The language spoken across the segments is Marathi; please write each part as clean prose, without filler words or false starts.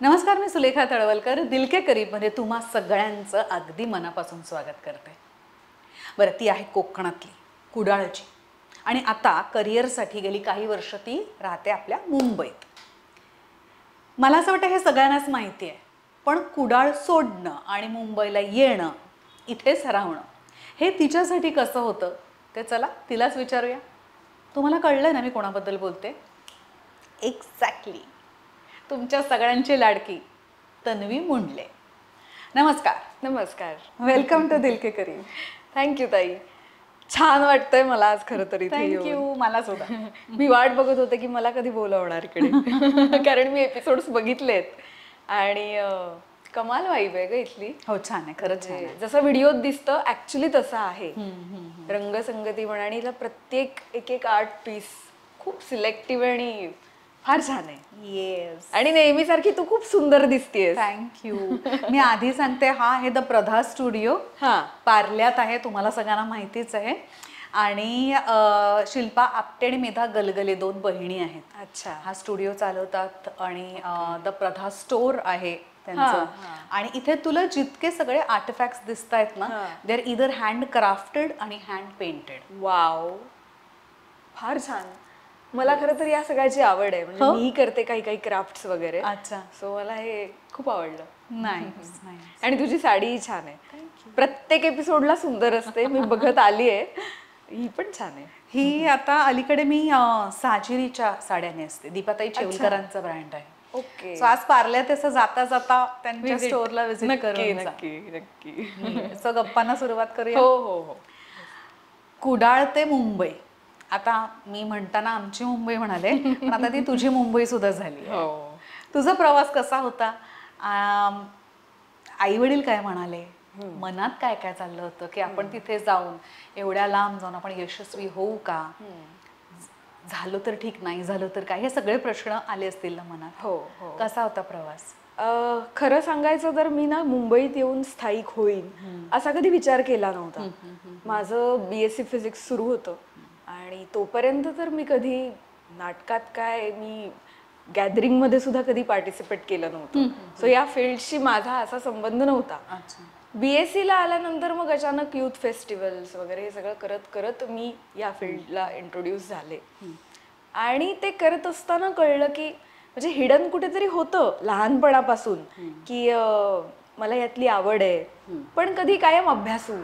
नमस्कार, मी सुलेखा तळवलकर. दिल के करीबमध्ये तुम्हा सगळ्यांचं अगदी मनापासून स्वागत करते. बरं, ती आहे कोकणातली, कुडाळची, आणि आता करिअरसाठी गेली काही वर्ष ती राहते आपल्या मुंबईत. मला असं वाटतं हे सगळ्यांनाच माहिती आहे, पण कुडाळ सोडणं आणि मुंबईला येणं, इथेच राहणं, हे तिच्यासाठी कसं होतं ते चला तिलाच विचारूया. तुम्हाला कळलं ना मी कोणाबद्दल बोलते? एक्झॅक्टली, तुमच्या सगळ्यांची लाडकी तन्वी मुंडले. नमस्कार. नमस्कार. वेलकम टू दिल के करीब. थँक्यू ताई. छान वाटतंय मला आज खरं तर इथे येऊन. थँक्यू. मला सुद्धा. मी वाट बघत होते की मला कधी बोलावणार इकडे कारण मी एपिसोड्स बघितलेत आणि कमाल वाईब आहे ग इथली. हो, छान आहे खरंच. जसं व्हिडिओत दिसतं ऍक्च्युली तसं आहे. रंगसंगती म्हणा आणि प्रत्येक एक आर्ट पीस खूप सिलेक्टिव्ह आणि फार छान आहे. येस. आणि नेहमीसारखी तू खूप सुंदर दिसतेस. थँक्यू. मी आधी सांगते, हा आहे द प्रधा स्टुडिओ. पार्ल्यात आहे, तुम्हाला सगळ्यांना माहितीच आहे. आणि शिल्पा आपटे आणि मेधा गलगले दोन बहिणी आहेत. अच्छा. हा स्टुडिओ चालवतात आणि द प्रधा स्टोर आहे त्यांचं. आणि इथे तुला जितके सगळे आर्टिफॅक्ट्स दिसत आहेत ना, they are either hand crafted आणि हँड पेंटेड. वाव, फार छान. मला खरं तर या सगळ्याची आवड आहे. म्हणजे मी करते काही काही क्राफ्ट्स वगैरे. अच्छा. सो मला हे खूप आवडलं. नाही. आणि तुझी साडीही छान आहे. प्रत्येक एपिसोडला सुंदर असते. मी बघत आली आहे. ही पण छान आहे. ही आता अलीकडे मी साजिरीच्या साड्याने असते. दीपाताई चेवलकरांचा ब्रँड आहे. ओके. सो आज पार्ल्यात असं जाता जाता त्यांच्या स्टोअरला व्हिजिट करून नक्की. सो गप्पांना सुरुवात करूया. हो हो हो. कुडाळ ते मुंबई. आता मी म्हणताना आमची मुंबई म्हणाले, पण आता ती तुझी मुंबई सुद्धा झाली. तुझा प्रवास कसा होता? आई वडील काय म्हणाले? मनात काय काय चाललं होतं की आपण तिथे जाऊन, एवढ्या लांब जाऊन आपण यशस्वी होऊ का? झालं तर ठीक, नाही झालं तर काय? हे सगळे प्रश्न आले असतील ना मनात. हो. कसा होता प्रवास? खरं सांगायचं तर मी ना मुंबईत येऊन स्थायिक होईन असा कधी विचार केला नव्हता. माझं BSc फिजिक्स सुरू होतं आणि तोपर्यंत तर मी कधी नाटकात काय, मी गॅदरिंगमध्ये सुद्धा कधी पार्टिसिपेट केलं नव्हतं. सो या फील्डशी माझा असा संबंध नव्हता. BSc ला आल्यानंतर मग अचानक युथ फेस्टिवल्स वगैरे हे सगळं करत करत मी या फील्डला इंट्रोड्यूस झाले. आणि ते करत असताना कळलं की म्हणजे हिडन कुठेतरी होतं लहानपणापासून की मला यातली आवड आहे, पण कधी कायम अभ्यासू,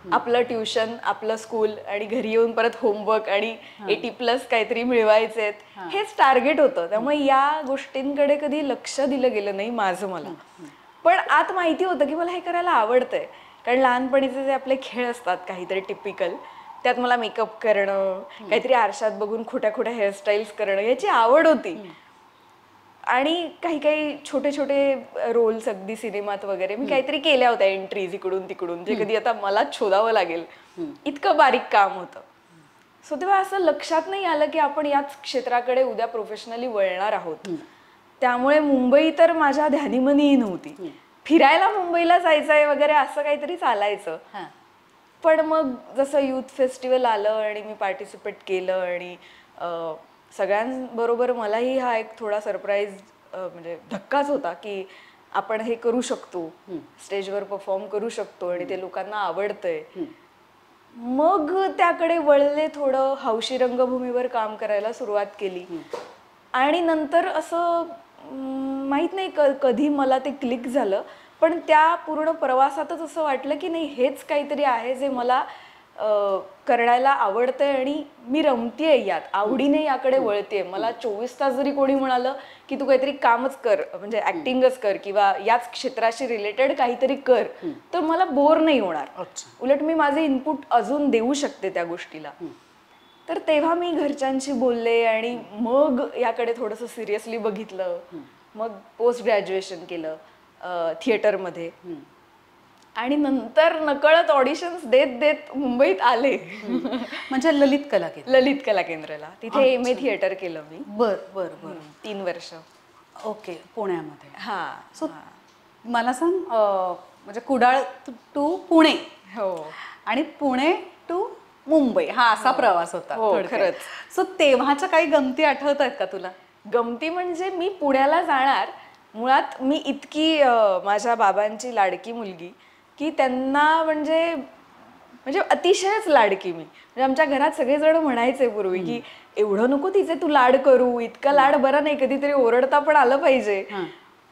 आपलं ट्युशन, आपलं स्कूल आणि घरी येऊन परत होमवर्क आणि 80+ काहीतरी मिळवायचे, हेच टार्गेट होतं. त्यामुळे या गोष्टींकडे कधी लक्ष दिलं गेलं नाही माझं मला. पण आत माहिती होतं की मला हे करायला आवडतंय. कारण लहानपणीचे जे आपले खेळ असतात काहीतरी टिपिकल, त्यात मला मेकअप करणं, काहीतरी आरशात बघून खोट्या खोट्या हेअरस्टाईल्स करणं याची आवड होती. आणि काही काही छोटे छोटे रोल्स अगदी सिनेमात वगैरे मी काहीतरी केल्या होत्या, एंट्रीज इकडून तिकडून, जे कधी आता मला शोधावं लागेल इतकं बारीक काम होतं. सो तेव्हा असं लक्षात नाही आलं की आपण याच क्षेत्राकडे उद्या प्रोफेशनली वळणार आहोत. त्यामुळे मुंबई तर माझ्या ध्यानीमनीही नव्हती. फिरायला मुंबईला जायचंय वगैरे असं काहीतरी चालायचं. पण मग जसं युथ फेस्टिवल आलं आणि मी पार्टिसिपेट केलं आणि सगळ्यांबरोबर मलाही हा एक थोडा सरप्राईज म्हणजे धक्काच होता की आपण हे करू शकतो, स्टेजवर परफॉर्म करू शकतो आणि ते लोकांना आवडतंय. मग त्याकडे वळले, थोडं हौशी रंगभूमीवर काम करायला सुरुवात केली. आणि नंतर असं माहीत नाही कधी मला ते क्लिक झालं, पण त्या पूर्ण प्रवासातच असं वाटलं की नाही, हेच काहीतरी आहे जे मला करायला आवडतंय आणि मी रमतेय यात, आवडीने याकडे वळतेय. मला 24 तास जरी कोणी म्हणालं की तू काहीतरी कामच कर, म्हणजे ऍक्टिंगच कर किंवा याच क्षेत्राशी रिलेटेड काहीतरी कर, तर मला बोर नाही होणार. उलट मी माझे इनपुट अजून देऊ शकते त्या गोष्टीला. तर तेव्हा मी घरच्यांशी बोलले आणि मग याकडे थोडंसं सिरियसली बघितलं. मग पोस्ट ग्रॅज्युएशन केलं थिएटरमध्ये आणि नंतर नकळत ऑडिशन्स देत देत मुंबईत आले. म्हणजे ललित कला केंद्राला. तिथे MA थिएटर केलं मी. बरं 3 वर्ष. ओके, पुण्यामध्ये. सो मला सांग, म्हणजे कुडाळ टू पुणे. हो. आणि पुणे टू मुंबई हा असा प्रवास होता. खरंच. सो तेव्हाच्या काही गमती आठवत आहेत का तुला? गमती म्हणजे मी पुण्याला जाणार मुळात मी इतकी माझ्या बाबांची लाडकी मुलगी की त्यांना म्हणजे अतिशयच लाडकी मी. म्हणजे आमच्या घरात सगळेजण म्हणायचे पूर्वी की एवढं नको तिचे तू लाड करू, इतका लाड बरा नाही, कधीतरी ओरडता पण आलं पाहिजे.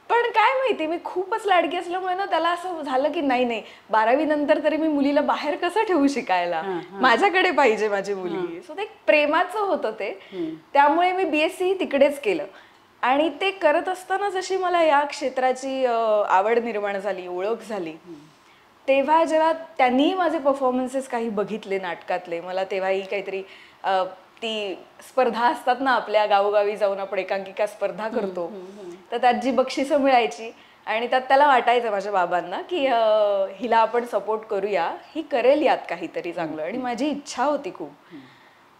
पण काय माहिती मी खूपच लाडकी असल्यामुळे ना त्याला असं झालं की नाही 12वी नंतर तरी मी मुलीला बाहेर कसं ठेवू शिकायला, माझ्याकडे पाहिजे माझी मुलगी. सो ते प्रेमाचं होतं ते. त्यामुळे मी BSc तिकडेच केलं. आणि ते करत असताना जशी मला या क्षेत्राची आवड निर्माण झाली, ओळख झाली, तेव्हा जेव्हा त्यांनी माझे परफॉर्मन्सेस काही बघितले नाटकातले, मला तेव्हाही काहीतरी ती स्पर्धा असतात ना आपल्या गावोगावी जाऊन आपण एकांकिका स्पर्धा करतो, तर त्यात जी बक्षिसं मिळायची आणि त्यात त्याला वाटायचं माझ्या बाबांना की हिला आपण सपोर्ट करूया, ही करेल यात काहीतरी चांगलं. आणि माझी इच्छा होती खूप.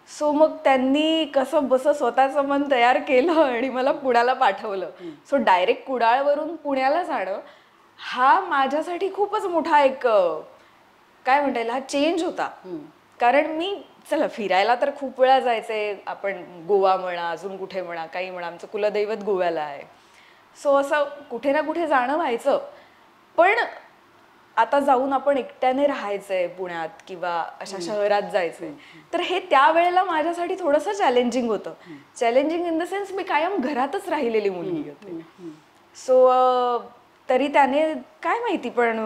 सो मग त्यांनी कसं बसं स्वतःचं मन तयार केलं आणि मला पुण्याला पाठवलं. सो डायरेक्ट कुडाळवरून पुण्याला जाणं हा माझ्यासाठी खूपच मोठा एक काय म्हणता येईल हा चेंज होता. कारण मी चला फिरायला तर खूप वेळा जायचे, आपण गोवा म्हणा, अजून कुठे म्हणा, काही म्हणा, आमचं कुलदैवत गोव्याला आहे. सो असं कुठे ना कुठे जाणं व्हायचं. पण आता जाऊन आपण एकट्याने राहायचंय पुण्यात किंवा अशा शहरात जायचंय, तर हे त्यावेळेला माझ्यासाठी थोडंसं चॅलेंजिंग होतं. चॅलेंजिंग इन द सेन्स मी कायम घरातच राहिलेली मुलगी होते. सो तरी त्याने काय माहिती पण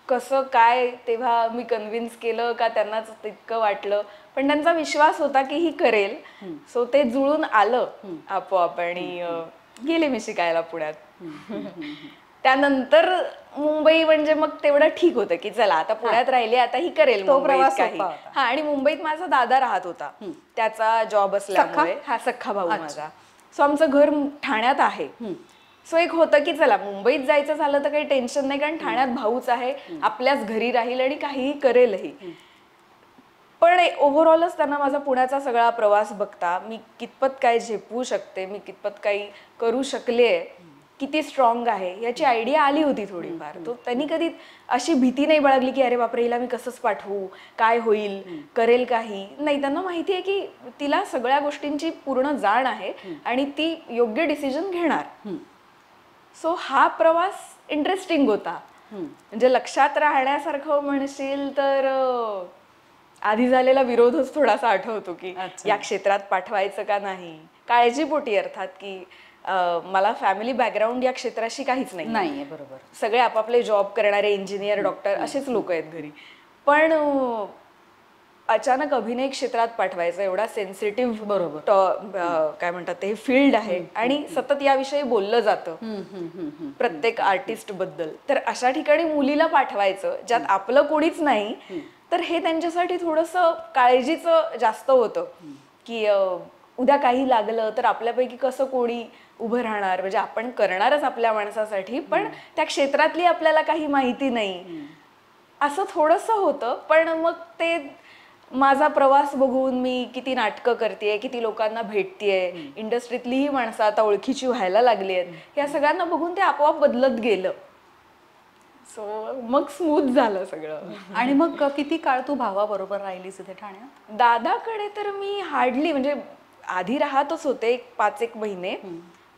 कसं काय तेव्हा मी कन्व्हिन्स केलं का त्यांनाच तितकं वाटलं, पण त्यांचा विश्वास होता की ही करेल. सो ते जुळून आलं आपोआप आणि गेले मी शिकायला पुण्यात. त्यानंतर मुंबई म्हणजे मग तेवढं ठीक होतं की चला आता पुण्यात राहिली, आता ही करेल तो मुंबईत प्रवास काही. सोपा होता. हा, आणि मुंबईत माझा दादा राहत होता, त्याचा जॉब असल्यामुळे. हा सख्खा भाऊ माझा. सो आमचं घर ठाण्यात आहे. सो एक होतं की चला मुंबईत जायचं झालं तर काही टेन्शन नाही, कारण ठाण्यात भाऊच आहे, आपल्याच घरी राहील आणि काहीही करेलही. पण ओव्हरऑलच त्यांना माझा पुण्याचा सगळा प्रवास बघता मी कितपत काय झेपवू शकते, मी कितपत काही करू शकले, किती स्ट्रॉंग आहे याची आयडिया आली होती थोडीफार. तो त्यांनी कधी अशी भीती नाही बाळगली की अरे बापरे हिला मी कसंच पाठवू, काय होईल, करेल काही नाही. त्यांना माहिती आहे की तिला सगळ्या गोष्टींची पूर्ण जाण आहे आणि ती योग्य डिसिजन घेणार. सो हा प्रवास इंटरेस्टिंग होता. म्हणजे लक्षात राहण्यासारखं म्हणशील तर आधी झालेला विरोधच थोडासा आठवतो की या क्षेत्रात पाठवायचं का नाही, काळजीपोटी अर्थात, की मला फॅमिली बॅकग्राऊंड या क्षेत्राशी काहीच नाही. बरोबर. सगळे आपापले जॉब करणारे इंजिनियर, डॉक्टर असेच लोक आहेत घरी. पण अचानक अभिनय क्षेत्रात पाठवायचं, एवढा सेन्सिटिव्ह काय म्हणतात ते फील्ड आहे आणि सतत याविषयी बोललं जातं प्रत्येक आर्टिस्ट बद्दल, तर अशा ठिकाणी मुलीला पाठवायचं ज्यात आपलं कोणीच नाही, तर हे त्यांच्यासाठी थोडंसं काळजीचं जास्त होतं की उद्या काही लागलं तर आपल्यापैकी कसं कोणी उभं राहणार. म्हणजे आपण करणारच आपल्या माणसासाठी, पण त्या क्षेत्रातली आपल्याला काही माहिती नाही, असं थोडंसं होतं. पण मग ते माझा प्रवास बघून मी किती नाटकं करतेय, किती लोकांना भेटतेय, इंडस्ट्रीतलीही माणसं आता ओळखीची व्हायला लागली आहेत, या सगळ्यांना बघून ते आपोआप बदलत गेलं. सो मग स्मूथ झालं सगळं. आणि मग किती काळ तू भावाबरोबर राहिलीस इथे ठाण्यात? दादाकडे तर मी हार्डली, म्हणजे आधी राहतच होते 5-1 महिने,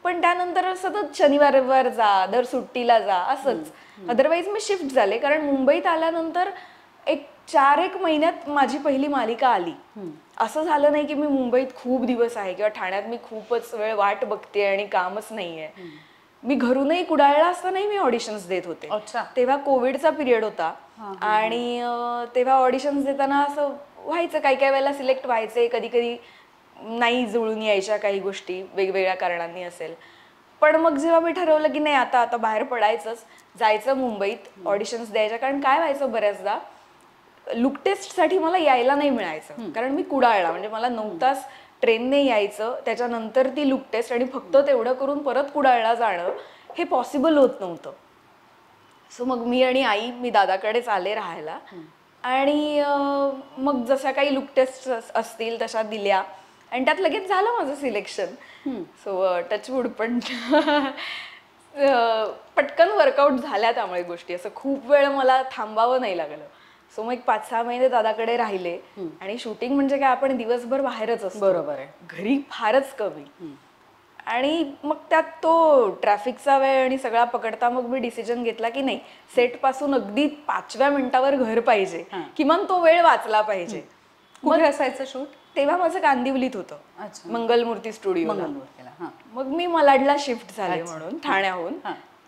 पण त्यानंतर सतत शनिवार रविवार जा, दर सुट्टीला जा असंच. अदरवाईज मी शिफ्ट झाले, कारण मुंबईत आल्यानंतर एक 4-1 महिन्यात माझी पहिली मालिका आली. असं झालं नाही की मी मुंबईत खूप दिवस आहे किंवा ठाण्यात मी खूपच वेळ वाट बघते आणि कामच नाहीये. मी घरूनही कुडाळला असतानाही मी ऑडिशन्स देत होते. तेव्हा कोविडचा पिरियड होता आणि तेव्हा ऑडिशन्स देताना असं व्हायचं, काही काही वेळेला सिलेक्ट व्हायचे, कधी कधी नाही जुळून यायच्या काही गोष्टी वेगवेगळ्या कारणांनी असेल. पण मग जेव्हा मी ठरवलं की नाही आता आता बाहेर पडायचंच, जायचं मुंबईत ऑडिशन्स द्यायच्या, कारण काय व्हायचं बऱ्याचदा लुक टेस्टसाठी मला यायला नाही मिळायचं, कारण मी कुडाळला, म्हणजे मला 9 तास ट्रेनने यायचं, त्याच्यानंतर ती लुक टेस्ट आणि फक्त तेवढं करून परत कुडाळला जाणं हे पॉसिबल होत नव्हतं. सो मग मी आणि आई मी दादाकडेच आले राहायला आणि मग जशा काही लुक टेस्ट असतील तशा दिल्या आणि त्यात लगेच झालं माझं सिलेक्शन. सो टचवूड, पण पटकन वर्कआउट झाल्या त्यामुळे गोष्टी, असं खूप वेळ मला थांबावं नाही लागलं. सो मग एक 5-6 महिने दादाकडे राहिले आणि शूटिंग म्हणजे काय आपण दिवसभर बाहेरच असतो, बरोबर आहे, घरी फारच कमी. आणि मग त्यात तो ट्रॅफिकचा वेळ आणि सगळा पकडता मग मी डिसिजन घेतला की नाही, सेट पासून अगदी 5व्या मिनिटावर घर पाहिजे, किमान तो वेळ वाचला पाहिजे. कुठे असायचं शूट? तेव्हा माझं कांदिवलीत होतं, अच्छा. मंगलमूर्ती स्टुडिओ. मंगळूरला. हां. मग मी मलाडला शिफ्ट झाले म्हणून ठाण्याहून.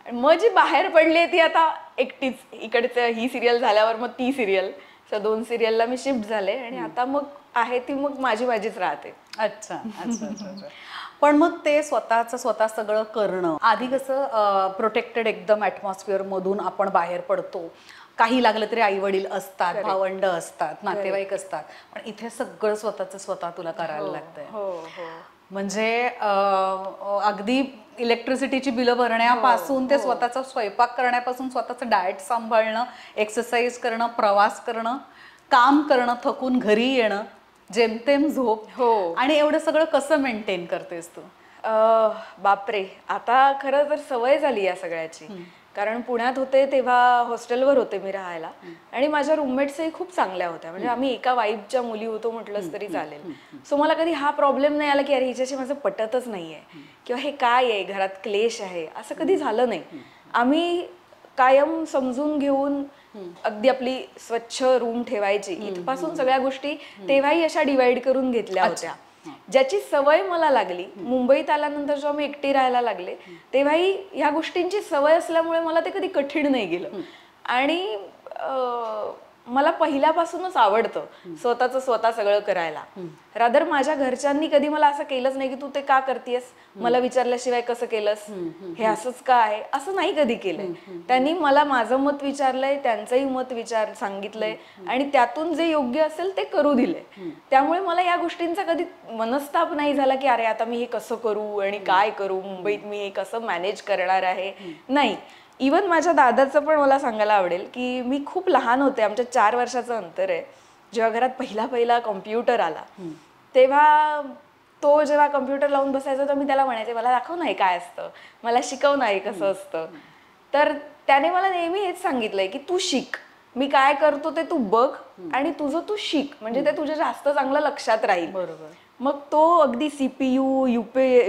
मग जी बाहेर पडली ती आता एकटीच, इकडचं ही सिरियल झाल्यावर मग ती सिरियल, 2 सिरियलला मी शिफ्ट झाले आणि आता मग आहे ती मग माझीच राहते. अच्छा अच्छा अच्छा अच्छा. पण मग ते स्वतः सगळं करणं, आधी कसं प्रोटेक्टेड एकदम ॲटमॉस्फिअर मधून आपण बाहेर पडतो, काही लागलं तरी आई वडील असतात, भावंड असतात, नातेवाईक असतात, पण इथे सगळं स्वतः तुला करायला लागतंय. हो हो. म्हणजे अगदी इलेक्ट्रिसिटीची बिलं भरण्यापासून ते स्वतःचा स्वयंपाक करण्यापासून स्वतःचं डाएट सांभाळणं, एक्सरसाइज करणं, प्रवास करणं, काम करणं, थकून घरी येणं, जेमतेम झोप. हो. आणि एवढं सगळं कसं मेंटेन करतेस तू? बापरे, आता खरं तर सवय झाली या सगळ्याची. कारण पुण्यात होते तेव्हा हॉस्टेलवर होते मी राहायला आणि माझ्या रूममेट्सही खूप चांगल्या होत्या, म्हणजे आम्ही एका वाईबच्या मुली होतो म्हटलंच तरी चालेल. सो मला कधी हा प्रॉब्लेम नाही आला की अरे हिच्याशी माझं पटतच नाहीये किंवा हे काय आहे, घरात क्लेश आहे, असं कधी झालं नाही. आम्ही कायम समजून घेऊन अगदी आपली स्वच्छ रूम ठेवायची, इथपासून सगळ्या गोष्टी तेव्हाही अशा डिवाइड करून घेतल्या होत्या. ज्याची सवय मला लागली मुंबईत आल्यानंतर, जेव्हा मी एकटी राहायला लागले तेव्हाही ह्या गोष्टींची सवय असल्यामुळे मला ते कधी कठीण नाही गेलं. आणि मला पहिल्यापासूनच आवडतं स्वतः सगळं करायला. रादर माझ्या घरच्यांनी कधी मला असं केलंच नाही की तू ते का करतेस, मला विचारल्याशिवाय कसं केलंस, हे असंच का आहे, असं नाही कधी केलंय. त्यांनी मला माझं मत विचारलंय, त्यांचंही मत सांगितलंय आणि त्यातून जे योग्य असेल ते करू दिलंय. त्यामुळे मला या गोष्टींचा कधी मनस्ताप नाही झाला की अरे आता मी हे कसं करू आणि काय करू, मुंबईत मी हे कसं मॅनेज करणार आहे. नाही, इवन माझ्या दादाचं पण मला सांगायला आवडेल की मी खूप लहान होते, आमच्या 4 वर्षाचं अंतर आहे, जेव्हा घरात पहिला कॉम्प्युटर आला तेव्हा तो जेव्हा कॉम्प्युटर लावून बसायचा तर मी त्याला म्हणायचे मला दाखव ना हे काय असतं, मला शिकव ना हे कसं असतं. तर त्याने मला नेहमी हेच सांगितलंय की तू शिक, मी काय करतो ते तू बघ आणि तुझं तू शिक, म्हणजे ते तुझ्या जास्त चांगलं लक्षात राहील. बरोबर. मग तो अगदी CPU,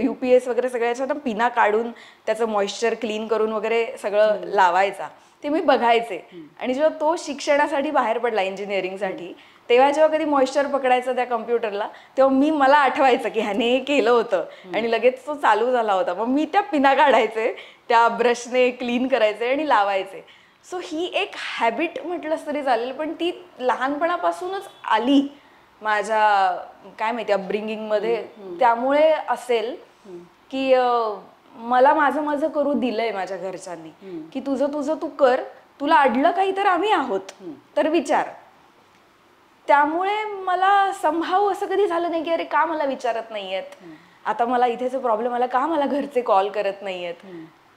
UPS वगैरे सगळ्याच्या पिना काढून त्याचं मॉइश्चर क्लीन करून वगैरे सगळं लावायचा, ते मी बघायचे. आणि जेव्हा तो शिक्षणासाठी बाहेर पडला इंजिनिअरिंगसाठी, तेव्हा जेव्हा कधी मॉइश्चर पकडायचं त्या कम्प्युटरला तेव्हा मला आठवायचं की ह्याने हे केलं होतं आणि लगेच तो चालू झाला होता. मग मी त्या पिना काढायचे, त्या ब्रशने क्लीन करायचे आणि लावायचे. सो ही एक हॅबिट म्हटलंच तरी चालेल, पण ती लहानपणापासूनच आली माझ्या काय माहिती अपब्रिंगिंगमध्ये. त्यामुळे असेल की मला माझं करू दिलंय माझ्या घरच्यांनी की तुझं तू कर, तुला अडलं काही तर आम्ही आहोत, तर विचार. त्यामुळे मला संभाव असं कधी झालं नाही की अरे का मला विचारत नाहीयेत, आता मला इथेच प्रॉब्लेम आला का मला घरचे कॉल करत नाहीयेत.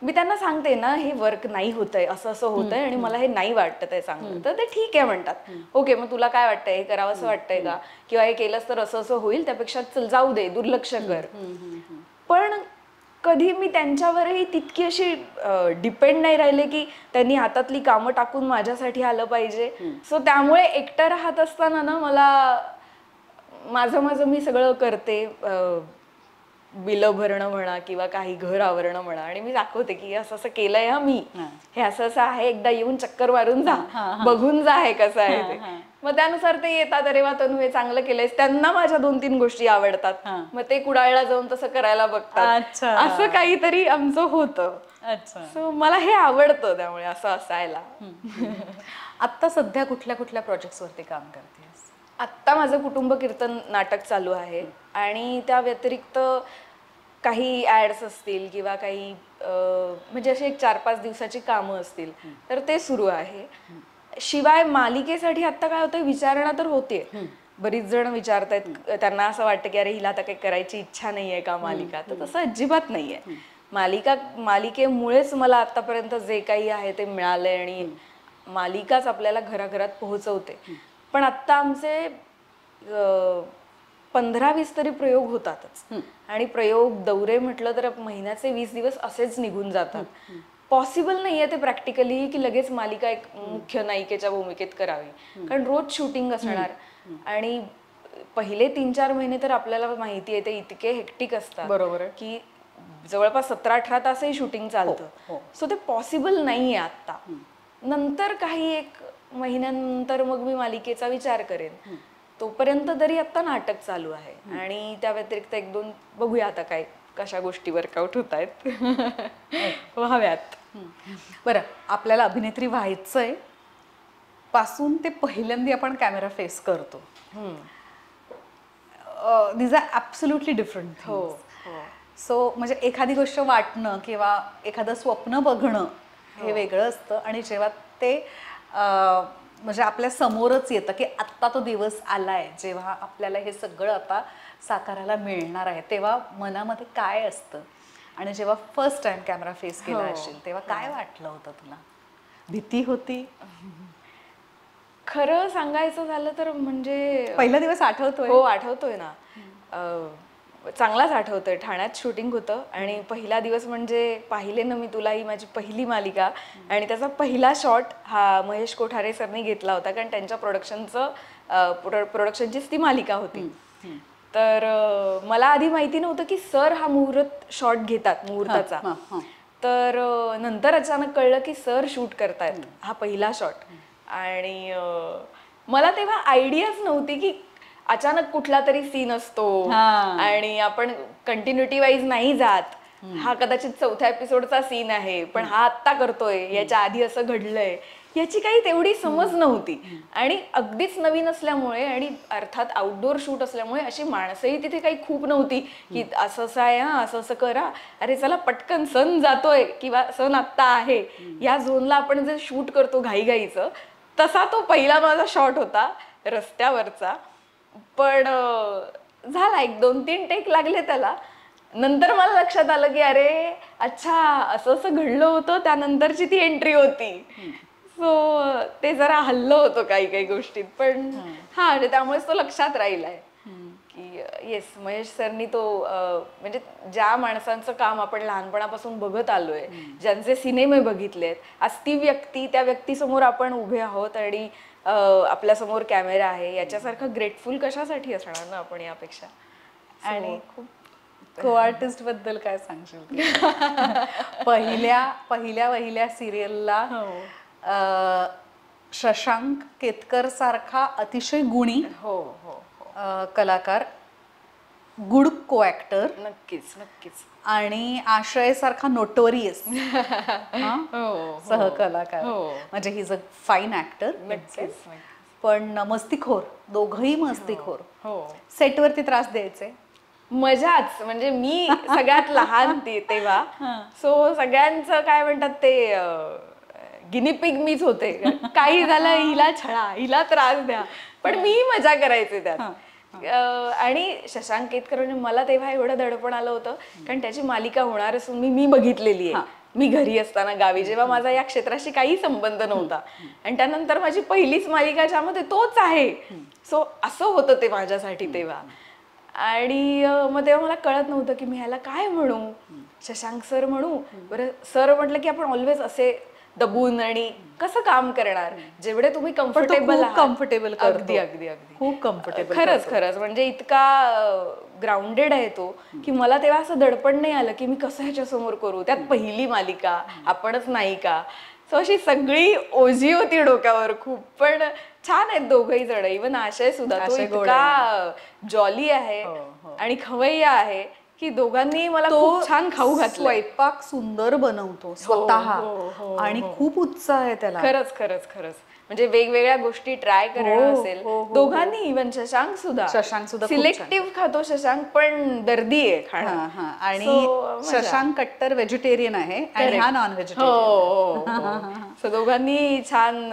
मी त्यांना सांगते ना हे वर्क नाही होतंय, असं होतंय आणि मला हे नाही वाटत आहे चांगलं, तर ते ठीक आहे म्हणतात. ओके, मग तुला काय वाटतंय, हे करावं असं वाटतंय का, किंवा हे केलंस तर असं होईल, त्यापेक्षा चल जाऊ दे, दुर्लक्ष कर. पण कधी मी त्यांच्यावरही तितकी अशी डिपेंड नाही राहिले की त्यांनी हातातली कामं टाकून माझ्यासाठी आलं पाहिजे. सो त्यामुळे एकटं राहत असताना ना मला माझं मी सगळं करते, बिलं भरणं म्हणा किंवा काही घर आवरणं म्हणा, आणि मी दाखवते की असं केलंय हा मी, हे असं आहे, एकदा येऊन चक्कर मारून जा, बघून जा हे कसं आहे ते. मग त्यानुसार ते येतात, अरे वा तनू हे चांगलं केलंयस, त्यांना माझ्या 2-3 गोष्टी आवडतात, मग ते कुडाळला जाऊन तसं करायला बघतात. असं काहीतरी आमचं होतं. सो मला हे आवडतं, त्यामुळे असं असायला. आत्ता सध्या कुठल्या प्रोजेक्ट्स वरती काम करतेस? आत्ता माझं कुटुंब कीर्तन नाटक चालू आहे आणि त्या व्यतिरिक्त काही ॲड्स असतील किंवा काही म्हणजे अशी एक 4-5 दिवसाची कामं असतील तर ते सुरू आहे. शिवाय मालिकेसाठी आत्ता काय होतं, विचारणा तर होते, बरीच जण विचारतायत, त्यांना असं वाटतं की अरे हिला आता काही करायची इच्छा नाहीये का मालिका, तर तसं अजिबात नाहीये. मालिकेमुळेच मला आतापर्यंत जे काही आहे ते मिळालंय आणि मालिकाच आपल्याला घराघरात पोहोचवते. पण आत्ता आमचे 15-20 तरी प्रयोग होतातच, आणि प्रयोग दौरे म्हटलं तर महिन्याचे 20 दिवस असेच निघून जातात. पॉसिबल नाहीये ते प्रॅक्टिकली की लगेच मालिका एक मुख्य नायिकेच्या भूमिकेत करावी, कारण रोज शूटिंग असणार आणि पहिले 3-4 महिने तर आपल्याला माहिती आहे ते इतके हेक्टिक असतात. बरोबर की जवळपास 17-18 तासही शूटिंग चालतं. हो. सो ते पॉसिबल नाहीये आता. नंतर काही एक महिन्यानंतर मग मी मालिकेचा विचार करेन. तोपर्यंत तरी आता नाटक चालू आहे आणि त्या व्यतिरिक्त 1-2 बघूया आता काय कशा गोष्टी वर्कआउट होत आहेत. व्हाव्यात. बरं, आपल्याला अभिनेत्री व्हायचंय पासून ते पहिल्यांदा आपण कॅमेरा फेस करतो. These are absolutely different. हो. सो म्हणजे एखादी गोष्ट वाटणं किंवा एखादं स्वप्न बघणं हे वेगळं असतं आणि जेव्हा ते म्हणजे आपल्या समोरच येतं की आत्ता तो दिवस आलाय जेव्हा आपल्याला हे सगळं आता साकारायला मिळणार आहे, तेव्हा मनामध्ये काय असतं? आणि जेव्हा फर्स्ट टाइम कॅमेरा फेस केला असेल तेव्हा काय वाटलं होतं तुला? भीती होती? खरं सांगायचं झालं तर म्हणजे पहिला दिवस आठवतोय? हो, आठवतोय ना. चांगलाच आठवतोय. ठाण्यात शूटिंग होतं आणि पहिला दिवस म्हणजे पाहिले ना मी तुला, ही माझी पहिली मालिका आणि त्याचा पहिला शॉट हा महेश कोठारे सरनी घेतला होता कारण त्यांच्या प्रोडक्शनचीच ती मालिका होती. तर मला आधी माहिती नव्हतं की सर हा मुहूर्त शॉट घेतात मुहूर्ताचा. तर नंतर अचानक कळलं की सर शूट करतायत हा पहिला शॉट. आणि मला तेव्हा आयडियाच नव्हती की अचानक कुठला तरी सीन असतो आणि आपण कंटिन्युटी वाईज नाही जात. हा कदाचित 4थ्या एपिसोडचा सीन आहे पण हा आत्ता करतोय, याच्या आधी असं घडलंय, याची काही तेवढी समज नव्हती. आणि अगदीच नवीन असल्यामुळे आणि अर्थात आउटडोर शूट असल्यामुळे अशी माणसंही तिथे काही खूप नव्हती की असं असं आहे, असं असं करा, अरे चला पटकन सण जातोय किंवा सण आत्ता आहे, या झोनला आपण जे शूट करतो घाईघाईचं, तसा तो पहिला माझा शॉट होता रस्त्यावरचा. पण झाला 1-2-3 टेक लागले त्याला. नंतर मला लक्षात आलं की अरे अच्छा असं असं घडलं होतं, त्यानंतरची ती एंट्री होती. सो ते जरा हल्लं होतं काही काही गोष्टीत. पण हा त्यामुळेच तो लक्षात राहिलाय की येस, महेश सरनी तो म्हणजे ज्या माणसांचं काम आपण लहानपणापासून बघत आलोय, ज्यांचे सिनेमे बघितलेत, आज ती व्यक्ती, त्या व्यक्तीसमोर आपण उभे आहोत आणि आपल्यासमोर कॅमेरा आहे, याच्यासारखं ग्रेटफुल कशासाठी असणार ना आपण यापेक्षा. आणि को आर्टिस्ट बद्दल काय सांगशील? पहिल्या सिरियलला शशांक केतकर सारखा अतिशय गुणी कलाकार, गुड को ऍक्टर, नक्कीच नक्कीच, आणि आश्रय सारखा नोटोरियस सहकलाकार. म्हणजे he is a fine actor. पण मस्तीखोर, दोघही मस्तीखोर. सेटवरती त्रास द्यायचे? मजाच. म्हणजे मी सगळ्यात लहान तेव्हा, सो सगळ्यांचं काय म्हणतात ते गिनीपिग मीच होते. काही झालं हिला छळा, हिला त्रास द्या, पण मी मजा करायचे त्यात. आणि शशांक केतकर म्हणजे मला तेव्हा एवढं दडपण आलं होतं कारण त्याची मालिका होणार असून मी बघितलेली आहे. मी घरी असताना गावी, जेव्हा माझा या क्षेत्राशी काही संबंध नव्हता, आणि त्यानंतर माझी पहिलीच मालिका ज्यामध्ये तोच आहे. सो असं होतं ते माझ्यासाठी तेव्हा. आणि मग तेव्हा मला कळत नव्हतं की मी ह्याला काय म्हणू, शशांक सर म्हणू, बरं सर म्हटलं की आपण ऑलवेज असे दबून आणि कसं काम करणार, जेवढे तुम्ही कम्फर्टेबल कम्फर्टेबल. अगदी अगदी अगदी खूप कम्फर्टेबल. खरंच म्हणजे इतका ग्राउंडेड आहे तो की मला तेव्हा असं दडपण नाही आलं की मी कसं ह्याच्या समोर करू, त्यात पहिली मालिका, आपणच नाही का. सो अशी सगळी ओझी होती डोक्यावर खूप. पण छान आहेत दोघही जण. इव्हन आशय सुद्धा, तो इतका जॉली आहे आणि खवय्या आहे की दोघांनी मला खूप छान खाऊ घातलं. स्वयंपाक सुंदर बनवतो स्वतः आणि खूप उत्साह आहे त्याला. खरंच म्हणजे वेगवेगळ्या गोष्टी ट्राय करणं असेल दोघांनी. इव्हन शशांक सुद्धा सिलेक्टिव्ह खातो शशांक, पण दर्दी आहे खाणं. आणि शशांक कट्टर व्हेजिटेरियन आहे आणि हा नॉन व्हेजिटेरियन. सो दोघांनी छान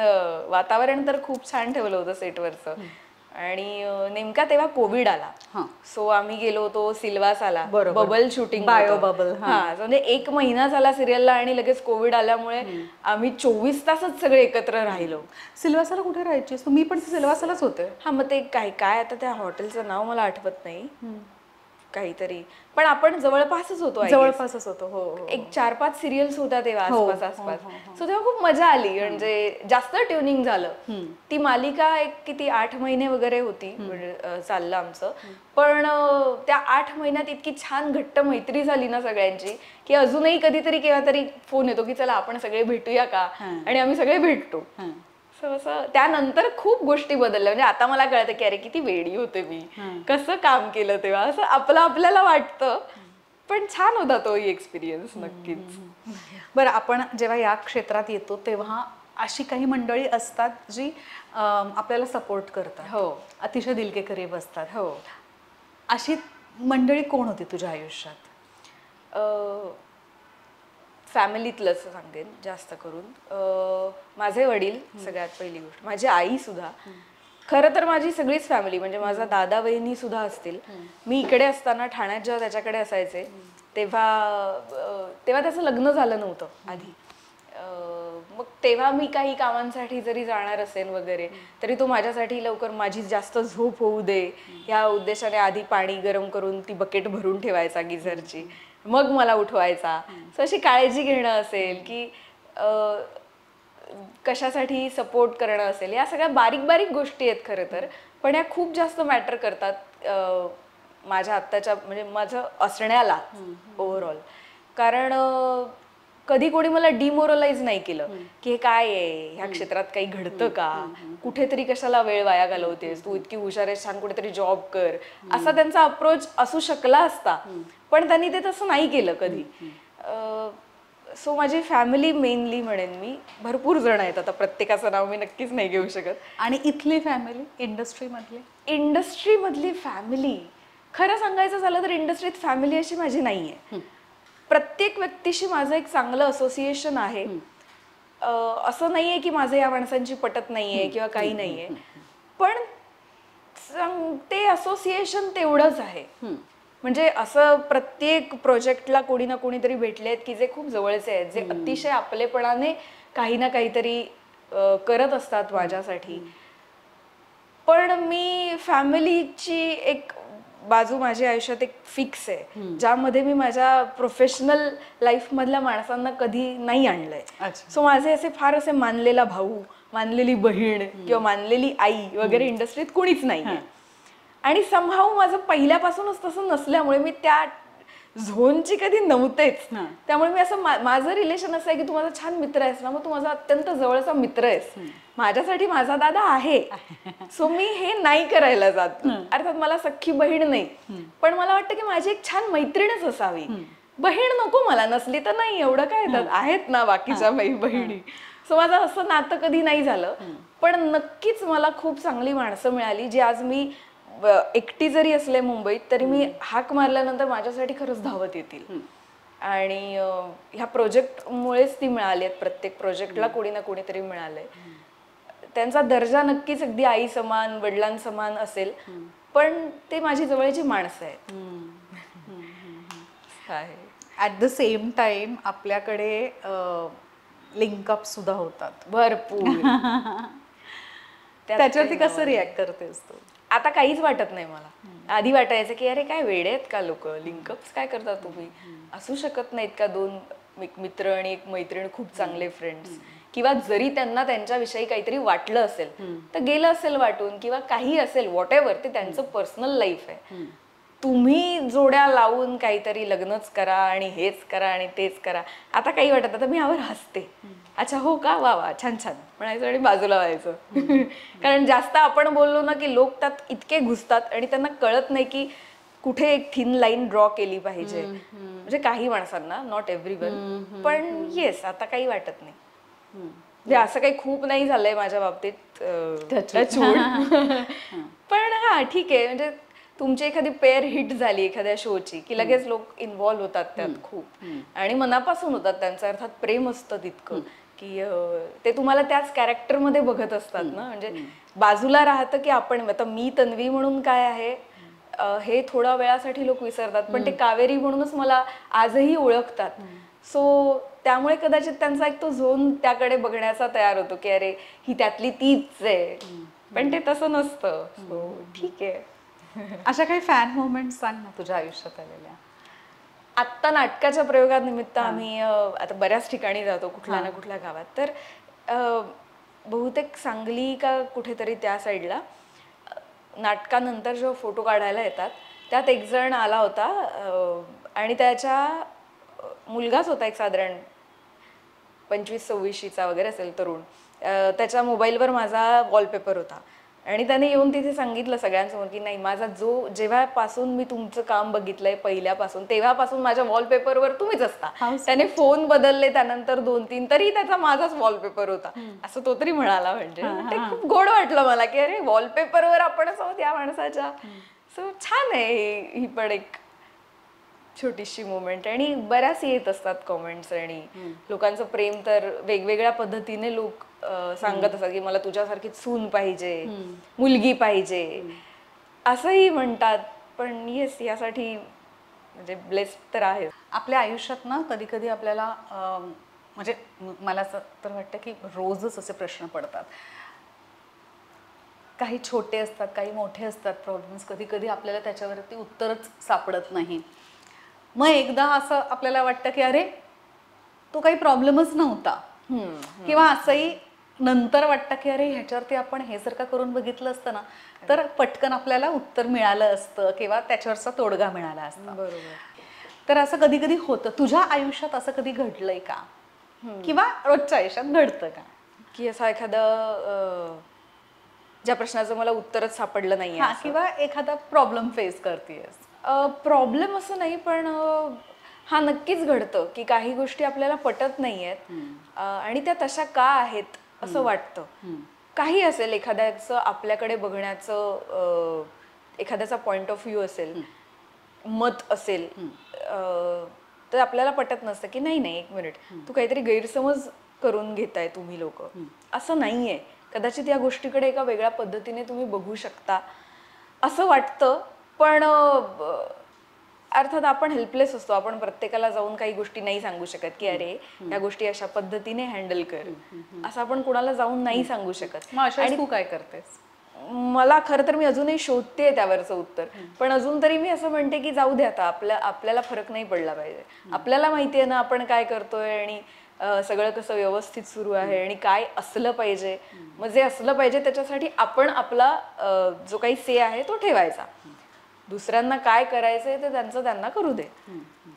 वातावरण तर खूप छान ठेवलं होतं सेटवरचं. आणि नेमका तेव्हा कोविड आला. सो आम्ही गेलो होतो सिल्वासाला, बबल शूटिंग, बायो बबल. म्हणजे 1 महिना झाला सिरियलला आणि लगेच कोविड आल्यामुळे आम्ही 24 तासच सगळे एकत्र राहिलो. सिल्वासाला कुठे राहायची? मी पण सिल्वासालाच होते. मग ते काय आता त्या हॉटेलचं नाव मला आठवत नाही. काहीतरी, पण आपण जवळपासच होतो I guess. जवळपासच होतो. हो हो. एक 4-5 सिरियल्स होत्या तेव्हा हो, आसपास. सो तेव्हा खूप मजा आली, म्हणजे जास्त ट्युनिंग झालं. ती मालिका एक किती 8 महिने वगैरे होती, म्हणजे चाललं आमचं. पण त्या 8 महिन्यात इतकी छान घट्ट मैत्री झाली ना सगळ्यांची, की अजूनही कधीतरी केव्हा तरी फोन येतो की चला आपण सगळे भेटूया का, आणि आम्ही सगळे भेटतो. असं त्यानंतर खूप गोष्टी बदलल्या, म्हणजे आता मला कळतं की अरे किती वेडी होते मी, कसं काम केलं तेव्हा, असं आपल्याला वाटतं. पण छान होता तोही एक्सपिरियन्स नक्कीच. बरं, आपण जेव्हा या क्षेत्रात येतो तेव्हा अशी काही मंडळी असतात जी आपल्याला सपोर्ट करतात. हो. अतिशय दिलके करीब असतात. हो. अशी मंडळी कोण होती तुझ्या आयुष्यात? फॅमिलीतलंच सांगेन जास्त करून. माझे वडील सगळ्यात पहिली गोष्ट, माझी आई सुद्धा. खरं तर माझी सगळीच फॅमिली, म्हणजे माझा दादा वहिनी सुद्धा असतील. मी इकडे असताना ठाण्यात जेव्हा त्याच्याकडे असायचे तेव्हा त्याचं लग्न झालं नव्हतं आधी. मग तेव्हा मी काही कामांसाठी जरी जाणार असेल वगैरे तरी तो माझ्यासाठी लवकर माझी जास्त झोप होऊ दे ह्या उद्देशाने आधी पाणी गरम करून ती बकेट भरून ठेवायचा गिझरची, मग मला उठवायचा. सो अशी काळजी घेणं असेल की कशासाठी सपोर्ट करणं असेल, या सगळ्या बारीक बारीक गोष्टी आहेत खरं तर, पण या खूप जास्त मॅटर करतात माझ्या आत्ताच्या म्हणजे माझं असण्याला ओव्हरऑल. कारण कधी कोणी मला डिमोरलाइज नाही केलं की हे काय आहे, ह्या क्षेत्रात काही घडतं का, कुठेतरी कशाला वेळ वाया घालवतेस, तू इतकी हुशार आहेस, छान कुठेतरी जॉब कर, असा त्यांचा अप्रोच असू शकला असता, पण त्यांनी ते तसं नाही केलं कधी. सो माझी फॅमिली मेनली म्हणेन मी, भरपूर जण आहेत, आता प्रत्येकाचं नाव मी नक्कीच नाही घेऊ शकत. आणि इथली फॅमिली, इंडस्ट्रीमधली फॅमिली खरं सांगायचं झालं तर इंडस्ट्रीत फॅमिली अशी माझी नाही आहे. प्रत्येक व्यक्तीशी माझं एक चांगलं असोसिएशन आहे. असं नाही आहे की माझं या माणसांची पटत नाही आहे किंवा काही नाही आहे, पण ते असोसिएशन तेवढंच आहे. म्हणजे असं प्रत्येक प्रोजेक्टला कोणी ना कोणीतरी भेटले आहेत की जे खूप जवळचे आहेत, जे अतिशय आपलेपणाने काही ना काहीतरी करत असतात माझ्यासाठी. पण मी फॅमिलीची एक बाजू माझ्या आयुष्यात एक फिक्स आहे, ज्यामध्ये मी माझ्या प्रोफेशनल लाईफमधल्या माणसांना कधी नाही आणलंय. सो माझे असे फार असे मानलेला भाऊ, मानलेली बहीण किंवा मानलेली आई वगैरे इंडस्ट्रीत कोणीच नाही. आणि समहाऊ माझं पहिल्यापासूनच तसं नसल्यामुळे मी त्या झोनची कधी नव्हतेच. त्यामुळे मी असं माझं रिलेशन असं आहे की तू माझा छान मित्र आहेस ना, मग तू माझा अत्यंत जवळचा मित्र आहेस, माझ्यासाठी माझा दादा आहे. सो मी हे नाही करायला जात. अर्थात मला सख्खी बहीण नाही, पण मला वाटतं की माझी एक छान मैत्रीणच असावी. बहीण नको मला, नसली तर नाही, एवढं काय, आहेत ना बाकीच्या बहिणी. सो माझं असं नातं कधी नाही झालं. पण नक्कीच मला खूप चांगली माणसं मिळाली, जी आज मी एकटी जरी असले मुंबईत तरी मी हाक मारल्यानंतर माझ्यासाठी खरंच धावत येतील. आणि ह्या प्रोजेक्टमुळेच ती मिळाली आहेत. प्रत्येक प्रोजेक्टला कोणी ना कोणीतरी मिळालंय. त्यांचा दर्जा नक्कीच अगदी आई समान, वडिलांसमान असेल, पण ते माझी जवळची माणसं आहेत. ॲट द सेम टाइम आपल्याकडे लिंकअप सुद्धा होतात भरपूर. त्याच्यावरती कसं रिॲक्ट करतेस तू? आता काहीच वाटत नाही मला. आधी वाटायचं की अरे काय वेडे आहेत का लोक, लिंकअप्स काय करता तुम्ही, असू शकत नाहीत का दोन मित्र आणि एक मैत्रीण खूप चांगले फ्रेंड्स, किंवा जरी त्यांना त्यांच्याविषयी काहीतरी वाटलं असेल तर गेलं असेल वाटून, किंवा काही असेल व्हॉट एव्हर, ते त्यांचं पर्सनल लाईफ आहे. तुम्ही जोड्या लावून काहीतरी लग्नच करा आणि हेच करा आणि तेच करा. आता काही वाटत, आता मी यावर हसते, अच्छा हो का, वा वा छान छान म्हणायचं आणि बाजूला व्हायचं. कारण जास्त आपण बोललो ना की लोक त्यात इतके घुसतात आणि त्यांना कळत नाही की कुठे एक थिन लाईन ड्रॉ केली पाहिजे. म्हणजे काही माणसांना, नॉट एव्हरीवन, पण येस आता काही वाटत नाही. म्हणजे असं काही खूप नाही झालंय माझ्या बाबतीत, पण हा ठीक आहे. म्हणजे तुमची एखादी पेअर हिट झाली एखाद्या शोची की लगेच लोक इन्व्हॉल्व्ह होतात त्यात खूप, आणि मनापासून होतात. त्यांचं अर्थात प्रेम असतं तितकं की ते तुम्हाला त्याच कॅरेक्टरमध्ये बघत असतात ना. म्हणजे बाजूला राहतं की आपण, आता मी तन्वी म्हणून काय आहे हे थोड्या वेळासाठी लोक विसरतात, पण ते कावेरी म्हणूनच मला आजही ओळखतात. सो त्यामुळे कदाचित त्यांचा एक तो झोन त्याकडे बघण्याचा तयार होतो की अरे ही त्यातली तीच आहे, पण ते तसं नसतं. सो ठीक आहे. अशा काही फॅन मोमेंट सांग ना तुझ्या आयुष्यात आलेल्या. आत्ता नाटकाच्या प्रयोगानिमित्त आम्ही आता बऱ्याच ठिकाणी जातो, कुठल्या ना कुठल्या गावात. तर बहुतेक सांगली का कुठेतरी त्या साईडला नाटकानंतर जेव्हा फोटो काढायला येतात त्यात एक जण आला होता आणि त्याच्या मुलगाच होता एक साधारण 25-26चा वगैरे असेल तरुण. त्याच्या मोबाईलवर माझा वॉलपेपर होता आणि त्याने येऊन तिथे सांगितलं सगळ्यांसमोर की नाही, माझा जेव्हापासून मी तुमचं काम बघितलंय पहिल्यापासून तेव्हापासून माझ्या वॉलपेपरवर तुम्हीच असता. त्याने फोन बदलले त्यानंतर 2-3 तरी त्याचा माझाच वॉलपेपर होता असं तो तरी म्हणाला. म्हणजे ते खूप गोड वाटलं मला की अरे वॉलपेपरवर आपणच आहोत या माणसाच्या. सो छान आहे ही पण एक छोटीशी मोमेंट. आणि बऱ्याच येत असतात कॉमेंट्स आणि लोकांचं प्रेम तर वेगवेगळ्या पद्धतीने लोक सांगत असतात की मला तुझ्यासारखी सून पाहिजे, मुलगी पाहिजे असंही म्हणतात. पण येस, यासाठी म्हणजे ब्लेस्ड तर आहे. आपल्या आयुष्यात ना कधी कधी आपल्याला म्हणजे मला असं तर वाटतं की रोजच असे प्रश्न पडतात. काही छोटे असतात, काही मोठे असतात प्रॉब्लेम्स. कधी कधी आपल्याला त्याच्यावरती उत्तरच सापडत नाही. मग एकदा असं आपल्याला वाटतं की अरे तो काही प्रॉब्लेमच नव्हता, किंवा असंही नंतर वाटतं की अरे ह्याच्यावरती आपण हे जर का करून बघितलं असतं ना तर पटकन आपल्याला उत्तर मिळालं असतं किंवा त्याच्यावरचा तोडगा मिळाला असता. बरोबर. तर असं कधी कधी होतं. तुझ्या आयुष्यात असं कधी घडलंय का, किंवा रोजच्या आयुष्यात घडतं का की असा एखादा ज्या प्रश्नाचं मला उत्तरच सापडलं नाहीये, किंवा एखादा प्रॉब्लेम फेस करतेस? प्रॉब्लेम असं नाही, पण हा नक्कीच घडतं की काही गोष्टी आपल्याला पटत नाहीयेत आणि त्या तशा का आहेत असं वाटतं. काही असेल, एखाद्याचं आपल्याकडे बघण्याचं एखाद्याचा पॉइंट ऑफ व्ह्यू असेल, मत असेल, तर आपल्याला पटत नसतं की नाही नाही एक मिनिट, तू काहीतरी गैरसमज करून घेताय तुम्ही लोक, असं नाहीये. कदाचित या गोष्टीकडे एका वेगळ्या पद्धतीने तुम्ही बघू शकता असं वाटतं. पण अर्थात आपण हेल्पलेस असतो. आपण प्रत्येकाला जाऊन काही गोष्टी नाही सांगू शकत की अरे या गोष्टी अशा पद्धतीने हँडल कर, असं आपण कोणाला जाऊन नाही सांगू शकत. आणि तू काय करतेस? मला खरं तर मी अजूनही शोधतेय त्यावरचं उत्तर, पण अजून तरी मी असं म्हणते की जाऊ दे आता, आपल्याला फरक नाही पडला पाहिजे. आपल्याला माहिती आहे ना आपण काय करतोय आणि सगळं कसं व्यवस्थित सुरू आहे आणि काय असलं पाहिजे. मग जे असलं पाहिजे त्याच्यासाठी आपण आपला जो काही से आहे तो ठेवायचा. दुसऱ्यांना काय करायचंय ते त्यांना करू दे.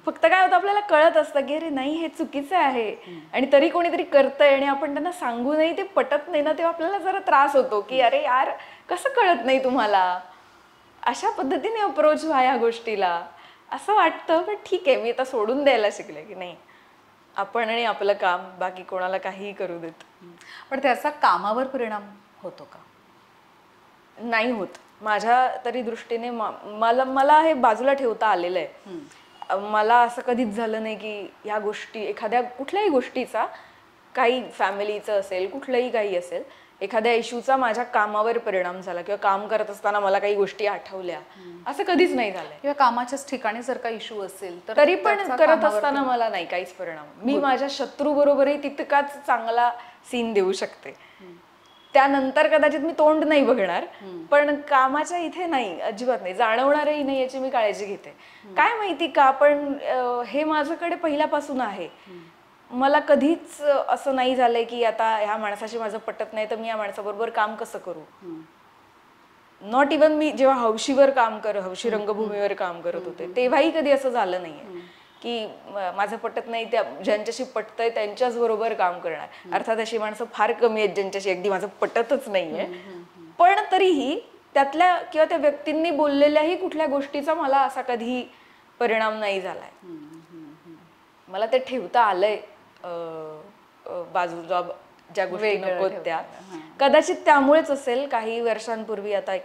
फक्त काय होतं, आपल्याला कळत असतं की अरे नाही हे चुकीचं आहे आणि तरी कोणीतरी करतंय आणि आपण त्यांना सांगू नाही, ते पटत नाही ना, तेव्हा आपल्याला जरा त्रास होतो की अरे यार कसं कळत नाही तुम्हाला, अशा पद्धतीने अप्रोच व्हा या गोष्टीला असं वाटतं. पण ठीक आहे, मी आता सोडून द्यायला शिकले की नाही, आपण आणि आपलं काम, बाकी कोणाला काहीही करू देत. पण त्याचा कामावर परिणाम होतो का? नाही होत माझ्या तरी दृष्टीने. मला हे बाजूला ठेवता आलेलं आहे. मला असं कधीच झालं नाही की ह्या गोष्टी, एखाद्या कुठल्याही गोष्टीचा, काही फॅमिलीचं असेल, कुठलंही काही असेल, एखाद्या इश्यूचा माझ्या कामावर परिणाम झाला किंवा काम करत असताना मला काही गोष्टी आठवल्या, असं कधीच नाही झालंय. किंवा कामाच्याच ठिकाणी जर का इश्यू असेल तर तरी पण करत असताना मला नाही काहीच परिणाम. मी माझ्या शत्रू बरोबरही तितकाच चांगला सीन देऊ शकते. त्यानंतर कदाचित मी तोंड नाही बघणार, पण कामाच्या इथे नाही, अजिबात नाही, जाणवणारही नाही याची मी काळजी घेते. काय माहिती का, पण हे माझ्याकडे पहिल्यापासून आहे. मला कधीच असं नाही झालंय की आता ह्या माणसाशी माझं पटत नाही तर मी या माणसाबरोबर काम कसं करू. नॉट इवन मी जेव्हा हौशी रंगभूमीवर काम करत होते तेव्हाही कधी असं झालं नाहीये की माझं पटत नाही, त्या ज्यांच्याशी पटतंय त्यांच्याच बरोबर काम करणार. अर्थात अशी माणसं फार कमी आहेत ज्यांच्याशी अगदी माझं पटतच नाहीये, पण तरीही त्यातल्या किंवा त्या व्यक्तींनी बोललेल्याही कुठल्या गोष्टीचा मला असा कधी परिणाम नाही झालाय. मला ते ठेवता आलंय बाजूला ज्या गोष्टी नको त्या. कदाचित त्यामुळेच असेल, काही वर्षांपूर्वी, आता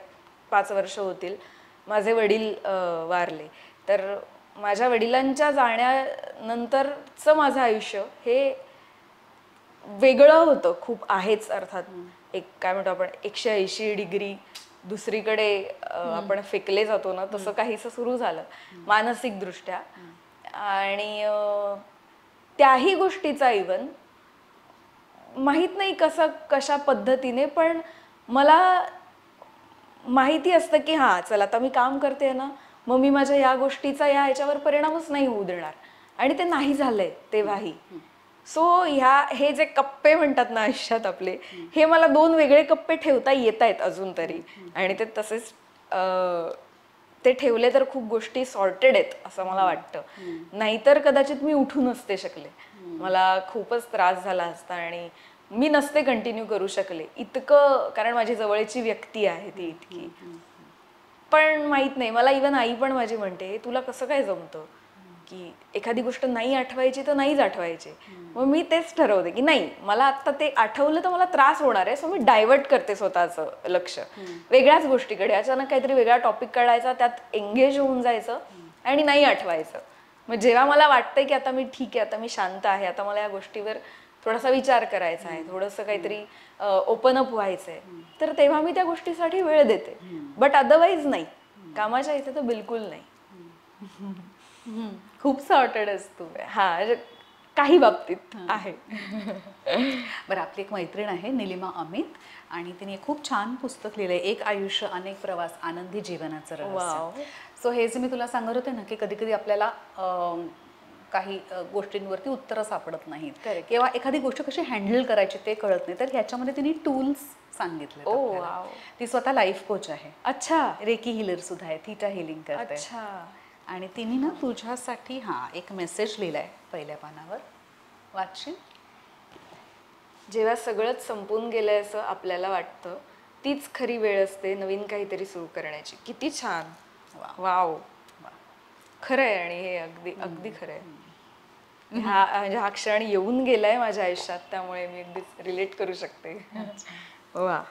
5 वर्ष होतील, माझे वडील वारले. तर माझ्या वडिलांच्या जाण्यानंतरचं माझं आयुष्य हे वेगळं होतं खूप. आहेच अर्थात, एक काय म्हणतो आपण 180 डिग्री दुसरीकडे आपण फेकले जातो ना, तसं काहीसं सुरू झालं मानसिक दृष्ट्या. आणि त्याही गोष्टीचा इव्हन माहित नाही कशा पद्धतीने, पण मला माहिती असतं की हा चला आता मी काम करते ना, मग मी माझ्या या गोष्टीचा या ह्याच्यावर परिणामच नाही होऊ देणार, आणि ते नाही झालंय तेव्हाही. सो हे जे कप्पे म्हणतात ना आयुष्यात आपले, हे मला 2 वेगळे कप्पे ठेवता येत आहेत अजून तरी, आणि ते तसेच ते ठेवले तर खूप गोष्टी सॉर्टेड आहेत असं मला वाटतं. नाहीतर कदाचित मी उठू नसते शकले, मला खूपच त्रास झाला असता आणि मी नसते कंटिन्यू करू शकले इतकं, कारण माझी जवळची व्यक्ती आहे ती इतकी. पण माहित नाही, मला इवन आई पण माझी म्हणते तुला कसं काय जमतं की एखादी गोष्ट नाही आठवायची तर नाहीच आठवायची. मग मी तेच ठरवते की नाही, मला आता ते आठवलं तर मला त्रास होणार आहे, सो मी डायव्हर्ट करते स्वतःचं लक्ष वेगळ्याच गोष्टीकडे. अचानक काहीतरी वेगळा टॉपिक काढायचा, त्यात एंगेज होऊन जायचं आणि नाही आठवायचं. मग जेव्हा मला वाटतंय की आता मी ठीक आहे, आता मी शांत आहे, आता मला या गोष्टीवर थोडासा विचार करायचा आहे, थोडंसं काहीतरी ओपन अप व्हायचंय, तर तेव्हा मी त्या गोष्टीसाठी वेळ देते. बट अदरवाईज नाही, कामाच्या इथे तर बिलकुल नाही. खूप सॉर्टेड असतो. हा, काही बाबतीत आहे. बरं, आपली एक मैत्रीण आहे निलिमा अमित, आणि तिने खूप छान पुस्तक लिहिलंय, एक आयुष्य अनेक प्रवास आनंदी जीवनाचं रहस्य. सो हे जे मी तुला सांगत होते ना की कधी कधी आपल्याला काही गोष्टींवरती उत्तरं सापडत नाहीत किंवा एखादी गोष्ट कशी हँडल करायची ते कळत नाही, तर ह्याच्यामध्ये तिने टूल्स सांगितले. ती स्वतः लाईफ कोच आहे. अच्छा. रेकी हिलर सुद्धा आहे, थीटा हिलिंग करते. अच्छा. आणि तिने ना तुझ्यासाठी एक मेसेज लिहिलाय पहिल्या पानावर, वाचशील? जेव्हा सगळंच संपून गेलंय असं आपल्याला वाटतं, तीच खरी वेळ असते नवीन काहीतरी सुरू करण्याची. किती छान. वाव. खरंय, आणि हे अगदी अगदी खरंय. हा क्षण येऊन गेलाय माझ्या आयुष्यात, त्यामुळे मी अगदी रिलेट करू शकते. वा.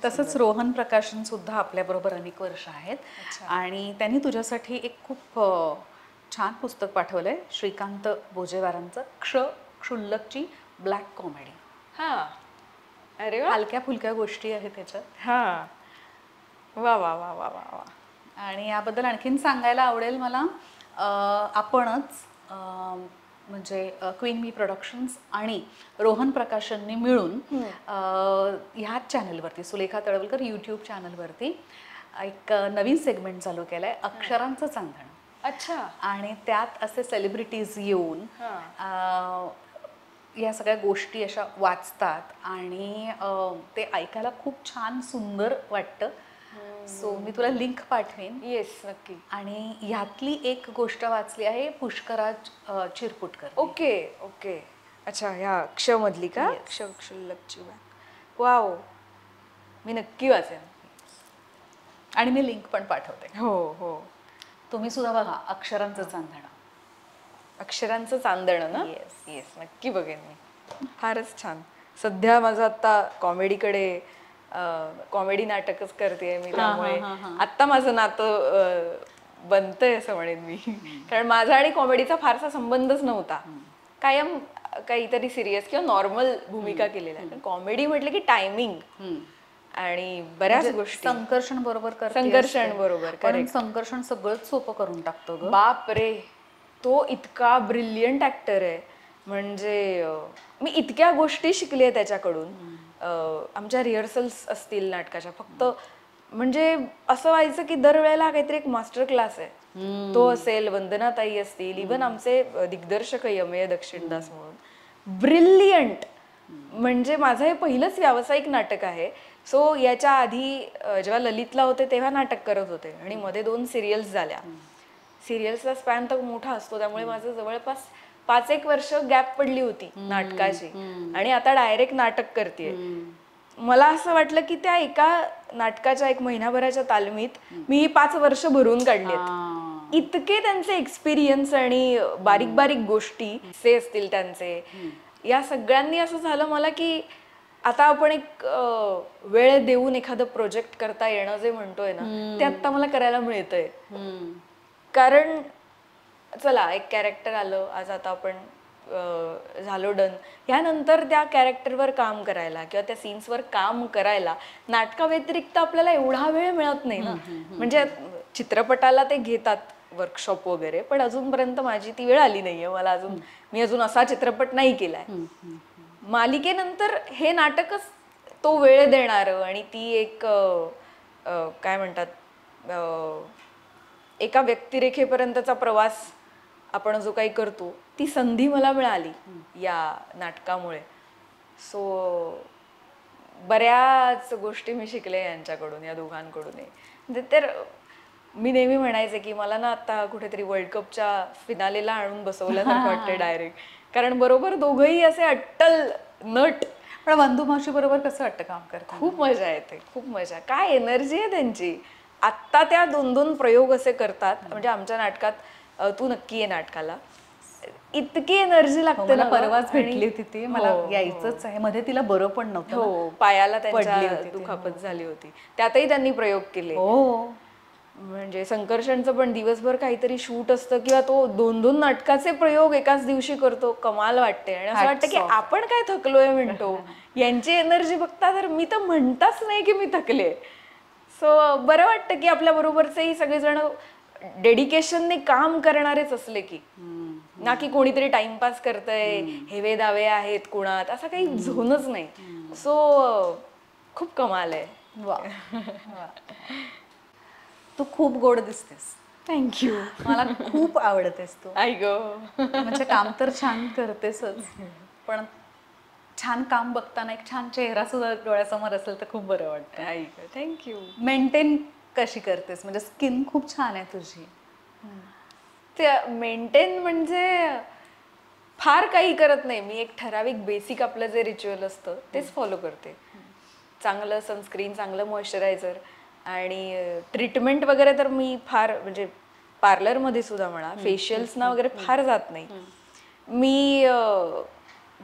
तसंच रोहन प्रकाशन सुद्धा आपल्याबरोबर अनेक वर्ष आहेत, आणि त्यांनी तुझ्यासाठी एक खूप छान पुस्तक पाठवलंय, श्रीकांत बोजेवारांचं क्षुल्लकची ब्लॅक कॉमेडी. हा. अरे वा. हलक्या फुलक्या गोष्टी आहेत त्याच्यात. हा. वा वा वा वा वा वा. आणि याबद्दल आणखीन सांगायला आवडेल मला, आपणच म्हणजे क्वीन मी प्रोडक्शन्स आणि रोहन प्रकाशननी मिळून ह्याच चॅनलवरती, सुलेखा तळवलकर यूट्यूब चॅनलवरती एक नवीन सेगमेंट चालू केलं आहे, अक्षरांचं चांदणं. अच्छा. आणि त्यात असे सेलिब्रिटीज येऊन या सगळ्या गोष्टी अशा वाचतात, आणि ते ऐकायला खूप छान सुंदर वाटतं. सो मी तुला लिंक पाठवेन. येस, नक्की. आणि ह्यातली एक गोष्ट वाचली आहे, पुष्कराज चिरपुटकर. Okay okay. अच्छा, ह्या क्षमधली का? क्षुल्लकची. वाव, मी नक्की वाचेन. आणि मी लिंक पण पाठवते. हो हो. तुम्ही सुद्धा बघा, अक्षरांचं चांदणं. अक्षरांचं चांदणं ना? येस येस, नक्की बघेन मी. फारच छान. सध्या माझं आता कॉमेडीकडे, कॉमेडी नाटकच करते मी, त्यामुळे आत्ता माझं नातं बनतंय असं म्हणेन मी. कारण माझा आणि कॉमेडीचा फारसा संबंधच नव्हता, कायम काहीतरी सिरियस किंवा नॉर्मल भूमिका केलेल्या. पण कॉमेडी म्हटलं की टायमिंग आणि बऱ्याच गोष्टी, संकर्षण बरोबर, संकर्षण बरोबर. कारण संकर्षण सगळंच सोपं करून टाकतो ग. बाप रे, तो इतका ब्रिलियंट ऍक्टर आहे. म्हणजे मी इतक्या गोष्टी शिकले त्याच्याकडून. आमच्या रिहर्सल्स असतील नाटकाच्या, फक्त म्हणजे असं व्हायचं की दरवेळेला काहीतरी एक मास्टर क्लास आहे. तो असेल, वंदनाताई असतील, इव्हन आमचे दिग्दर्शक यमेय दक्षिणदास म्हणून, ब्रिलियंट. म्हणजे माझं हे पहिलंच व्यावसायिक नाटक आहे. सो याच्या आधी जेव्हा ललितला होते तेव्हा नाटक करत होते, आणि मध्ये 2 सिरियल्स झाल्या. सिरियल्सचा स्पॅन तर मोठा असतो, त्यामुळे माझं जवळपास 5-1 वर्ष गॅप पडली होती नाटकाची, आणि आता डायरेक्ट नाटक करतेय. मला असं वाटलं की त्या एका नाटकाच्या 1 महिनाभराच्या तालमीत मी 5 वर्ष भरून काढलेत. इतके त्यांचे एक्सपिरियन्स आणि बारीक बारीक गोष्टी से असतील त्यांचे, या सगळ्यांनी असं झालं मला की आता आपण एक वेळ देऊन एखादं प्रोजेक्ट करता येणं जे म्हणतोय ना, ते आता मला करायला मिळतंय. कारण चला, एक कॅरेक्टर आलं आज, आता आपण झालो डन. ह्यानंतर त्या कॅरेक्टरवर काम करायला किंवा त्या सीन्सवर काम करायला नाटकाव्यतिरिक्त आपल्याला एवढा वेळ मिळत नाही ना. म्हणजे चित्रपटाला ते घेतात वर्कशॉप वगैरे, पण अजूनपर्यंत माझी ती वेळ आली नाहीये. मला मी अजून असा चित्रपट नाही केलाय. मालिकेनंतर हे नाटकच तो वेळ देणारं, आणि ती एक काय म्हणतात, एका व्यक्तिरेखेपर्यंतचा प्रवास आपण जो काही करतो, ती संधी मला मिळाली या नाटकामुळे. सो बऱ्याच गोष्टी मी शिकले यांच्याकडून, या दोघांकडून. म्हणजे तर मी नेहमी म्हणायचे की मला ना आता कुठेतरी वर्ल्ड कपच्या फिनालेला आणून बसवल्यासारखं वाटतं डायरेक्ट, कारण बरोबर दोघंही असे अट्टल नट. पण वंदू मावशी बरोबर कसं वाटतं काम करता? खूप मजा येते, खूप मजा. काय एनर्जी आहे त्यांची. आत्ता त्या 2-2 प्रयोग असे करतात, म्हणजे आमच्या नाटकात, तू नक्की आहे नाटकाला, इतकी एनर्जी लागते मला ना. परवाच भेटली होती ती, मला यायचंच आहे. मध्ये तिला बरं पण नव्हतं. हो, पायाला त्यांच्या दुखापत झाली होती, त्यातही त्यांनी प्रयोग केले. हो, म्हणजे संकर्षणचं पण दिवसभर काहीतरी शूट असतं, किंवा तो 2-2 नाटकाचे प्रयोग एकाच दिवशी करतो. कमाल वाटते. आणि असं वाटतं की आपण काय थकलोय म्हणतो. यांची एनर्जी बघता तर मी तर म्हणताच नाही की मी थकले. सो बरं वाटतं की आपल्या बरोबरचेही सगळेजण डेडिकेशनने काम करणारेच असले की, ना की कोणीतरी टाइमपास करतंय, हेवे दावे आहेत कुणात, असा काही झोनच नाही. सो खूप कमाल आहे. वा. तू खूप गोड दिसतेस. थँक्यू. मला खूप आवडतेस तू. आई ग. म्हणजे काम तर छान करतेसच, पण छान काम बघताना एक छान चेहरा सुद्धा डोळ्यासमोर असेल तर खूप बरं वाटतं. आई ग, थँक्यू. मेंटेन कशी करतेस? म्हणजे स्किन खूप छान आहे तुझी. ते मेंटेन म्हणजे फार काही करत नाही मी. एक ठराविक बेसिक आपलं जे रिच्युअल असतं तेच फॉलो करते. चांगलं सनस्क्रीन, चांगलं मॉइश्चरायझर, आणि ट्रीटमेंट वगैरे तर मी फार, म्हणजे पार्लरमध्ये सुद्धा म्हणा, फेशियल्सना वगैरे फार जात नाही मी.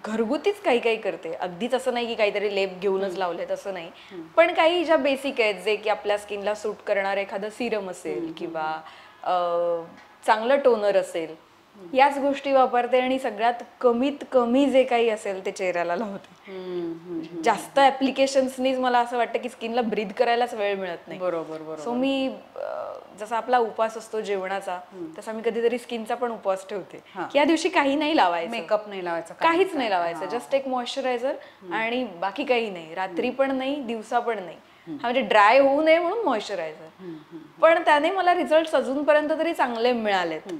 घरगुतीच काही काही करते. अगदीच असं नाही की काहीतरी लेप घेऊनच लावले, तसं नाही. पण काही ज्या बेसिक आहेत, जे की आपल्या स्किनला सूट करणार एखादं सिरम असेल, किंवा चांगलं टोनर असेल, याच गोष्टी वापरते. आणि सगळ्यात कमीत कमी जे काही असेल ते चेहऱ्याला लावते. जास्त ऍप्लिकेशन्सनीच मला असं वाटतं की स्किनला ब्रीथ करायलाच वेळ मिळत नाही. बरोबर. सो मी जसा आपला उपवास असतो जेवणाचा, तसा मी कधीतरी स्किनचा पण उपवास ठेवते की या दिवशी काही नाही लावायचं, मेकअप नाही लावायचा, काहीच नाही लावायचं. जस्ट एक मॉइश्चरायझर आणि बाकी काही नाही. रात्री पण नाही, दिवसा पण नाही. म्हणजे ड्राय होऊ नये म्हणून मॉइश्चरायझर. पण त्याने मला रिझल्ट अजूनपर्यंत तरी चांगले मिळालेत.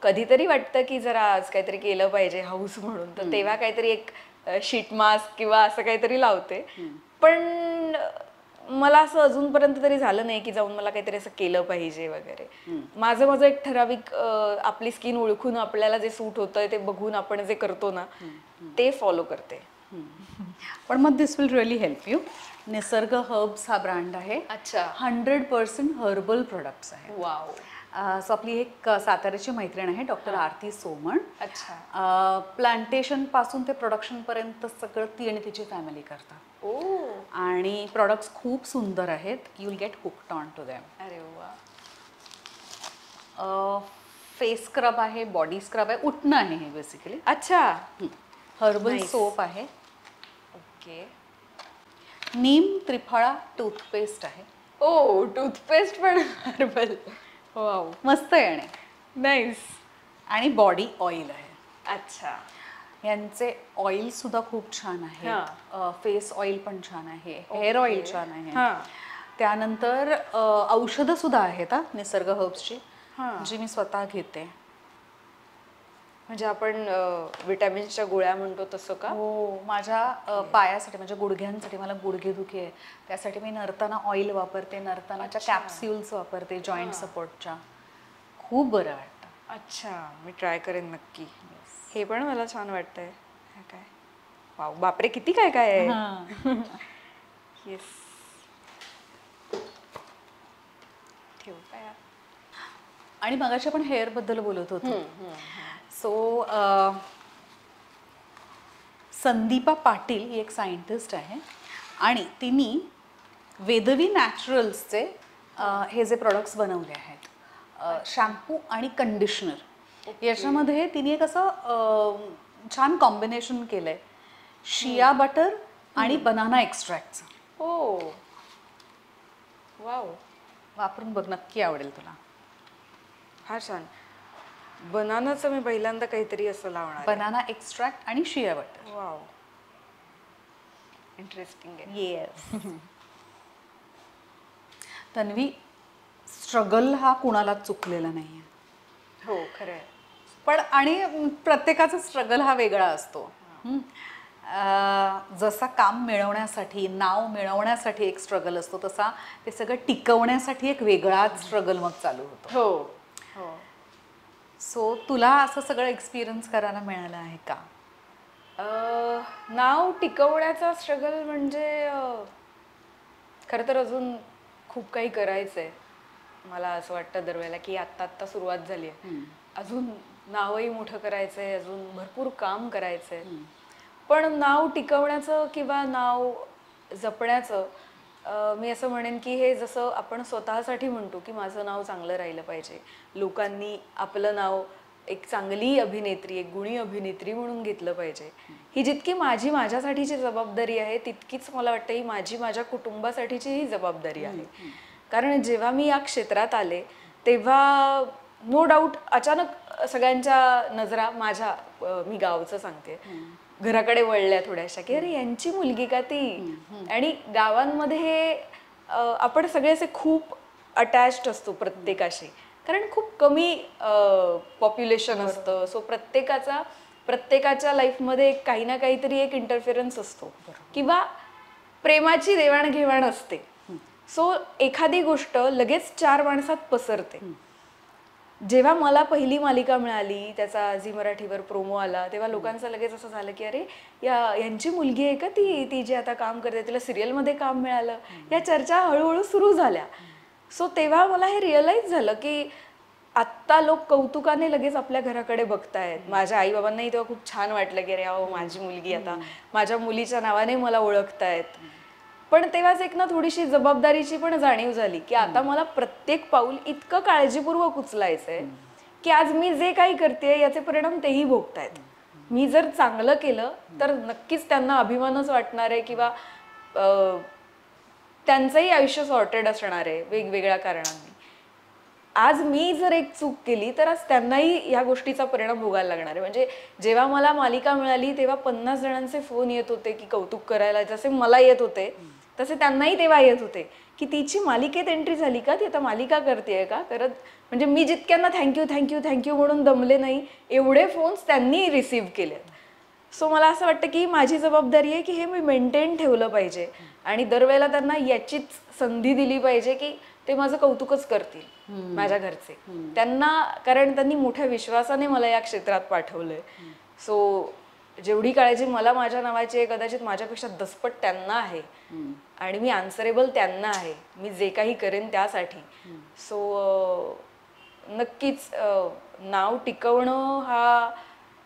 कधीतरी वाटतं की जरा आज काहीतरी केलं पाहिजे हाऊस म्हणून, तर तेव्हा काहीतरी एक शीट मास्क किंवा असं काहीतरी लावते. पण मला असं अजूनपर्यंत तरी झालं नाही की जाऊन मला काहीतरी असं केलं पाहिजे वगैरे. माझं एक ठराविक, आपली स्किन ओळखून आपल्याला जे सूट होतंय ते बघून आपण जे करतो ना, ते फॉलो करते. पण मग दिस विल रिअली हेल्प यू. निसर्ग हर्ब्स हा ब्रँड आहे. अच्छा. 100% हर्बल प्रोडक्ट्स आहेत. वाव. सो आपली एक साताऱ्याची मैत्रीण आहे, डॉक्टर आरती सोमण. अच्छा. प्लांटेशन पासून ते प्रोडक्शन पर्यंत सगळं ती आणि तिची फॅमिली करतात. ओ. आणि प्रोडक्ट्स खूप सुंदर आहेत. You will get hooked on to them. अरे वा. फेस स्क्रब आहे, बॉडी स्क्रब आहे, उठणं आहे हे बेसिकली. अच्छा. Herbal Nice. सोप आहे. ओके. नीम त्रिफळा टूथपेस्ट आहे. ओ, टूथपेस्ट पण हर्बल. वाव. मस्त आहे. आणि नाईस. आणि बॉडी ऑइल आहे. अच्छा. यांचे ऑइल सुद्धा खूप छान आहे. फेस ऑइल पण छान आहे, हेअर ऑइल छान आहे. त्यानंतर औषधं सुद्धा आहेत निसर्ग हर्ब्सची, जी मी स्वतः घेते. म्हणजे आपण विटॅमिन्सच्या गोळ्या म्हणतो तसं का? हो, माझ्या पायासाठी, म्हणजे गुडघ्यांसाठी, मला गुडघेदुखी आहे, त्यासाठी मी नर्तना ऑइल वापरते, नर्तनाच्या कॅप्स्युल्स वापरते जॉईंट सपोर्टच्या. खूप बरं वाटतं. अच्छा, मी ट्राय करेन नक्की. हे पण मला छान वाटतंय. काय वाव, बापरे, किती काय काय आहे. येस. ठेवू काय. आणि मगाशी आपण हेअर बद्दल बोलत होतो. सो संदीपा पाटील ही एक सायंटिस्ट आहे, आणि तिने वेदवी नॅचरल्सचे हे जे प्रोडक्ट्स बनवले आहेत, शॅम्पू आणि कंडिशनर, याच्यामध्ये तिने एक असं छान कॉम्बिनेशन केलं आहे, शिया बटर आणि बनाना एक्स्ट्रॅक्टचं. ओ वाव. वापरून बघ, नक्की आवडेल तुला. फार छान. बनानाचं मी पहिल्यांदा काहीतरी असं लावणार. बनाना एक्स्ट्रॅक्ट आणि शिया बटर. वाव, इंटरेस्टिंग आहे. येस. तन्वी, स्ट्रगल हा कुणाला चुकलेला नाही आहे. हो खरं आहे. पण आणि प्रत्येकाचा स्ट्रगल हा वेगळा असतो. जसा काम मिळवण्यासाठी, नाव मिळवण्यासाठी एक स्ट्रगल असतो, तसा ते सगळं टिकवण्यासाठी एक वेगळाच स्ट्रगल मग चालू होतो. हो हो. सो तुला असं सगळं एक्सपिरियन्स करायला मिळालं आहे का? नाव टिकवण्याचा स्ट्रगल म्हणजे खरं तर अजून खूप काही करायचं आहे. मला असं वाटतं दरवेळेला की आत्ता सुरुवात झाली आहे, अजून नावही मोठं करायचं आहे, अजून भरपूर काम करायचं आहे. पण नाव टिकवण्याचं किंवा नाव जपण्याचं मी असं म्हणेन की हे जसं आपण स्वतःसाठी म्हणतो की माझं नाव चांगलं राहिलं पाहिजे, लोकांनी आपलं नाव एक चांगली अभिनेत्री, एक गुणी अभिनेत्री म्हणून घेतलं पाहिजे, ही जितकी माझ्यासाठीची जबाबदारी आहे तितकीच मला वाटतं ही माझ्या कुटुंबासाठीचीही जबाबदारी आहे. कारण जेव्हा मी या क्षेत्रात आले तेव्हा नो डाऊट अचानक सगळ्यांच्या नजरा मी गावचं सांगते, घराकडे वळल्या थोड्याशा की अरे यांची मुलगी का ती. आणि गावांमध्ये हे आपण सगळे असे खूप अटॅच्ड असतो प्रत्येकाशी, कारण खूप कमी पॉप्युलेशन असतं. सो प्रत्येकाच्या लाईफमध्ये काही ना काहीतरी एक इंटरफेरन्स असतो किंवा प्रेमाची देवाणघेवाण असते. सो एखादी गोष्ट लगेच 4 माणसात पसरते. जेव्हा मला पहिली मालिका मिळाली, त्याचा झी मराठीवर प्रोमो आला, तेव्हा लोकांचं लगेच असं झालं की अरे यांची मुलगी आहे का ती जी आता काम करते, तिला सिरियलमध्ये काम मिळालं, या चर्चा हळूहळू सुरू झाल्या. सो तेव्हा मला हे रिअलाइज झालं की आत्ता लोक कौतुकाने लगेच आपल्या घराकडे बघतायत. माझ्या आई बाबांनाही तेव्हा खूप छान वाटलं की अरे माझी मुलगी, आता माझ्या मुलीच्या नावाने मला ओळखतायत. पण तेव्हाच एक ना थोडीशी जबाबदारीची पण जाणीव झाली की आता मला प्रत्येक पाऊल इतकं काळजीपूर्वक उचलायचंय की आज मी जे काही करते याचे परिणाम तेही भोगतायत. मी जर चांगलं केलं तर नक्कीच त्यांना अभिमानच वाटणार आहे किंवा त्यांचंही आयुष्य सॉर्टेड असणार आहे वेगवेगळ्या कारणांनी. आज मी जर एक चूक केली तर आज त्यांनाही ह्या गोष्टीचा परिणाम भोगायला लागणार आहे. म्हणजे जेव्हा मला मालिका मिळाली तेव्हा 50 जणांचे फोन येत होते की कौतुक करायला, जसे मला येत होते तसे त्यांनाही तेव्हा येत होते की तिची मालिकेत एंट्री झाली का, ती आता मालिका करते का करत. म्हणजे मी जितक्यांना थँक्यू म्हणून दमले नाही एवढे फोन्स त्यांनी रिसीव्ह केलेत. सो मला असं वाटतं की माझी जबाबदारी आहे की हे मी मेंटेन ठेवलं पाहिजे आणि दरवेळेला त्यांना याचीच संधी दिली पाहिजे की ते माझं कौतुकच करतील माझ्या घरचे. त्यांना, कारण त्यांनी मोठ्या विश्वासाने मला या क्षेत्रात पाठवलंय. सो जेवढी काळजी मला माझ्या नावाची आहे कदाचित माझ्यापेक्षा दसपट त्यांना आहे आणि मी आन्सरेबल त्यांना आहे, मी जे काही करेन त्यासाठी. सो नक्कीच नाव टिकवणं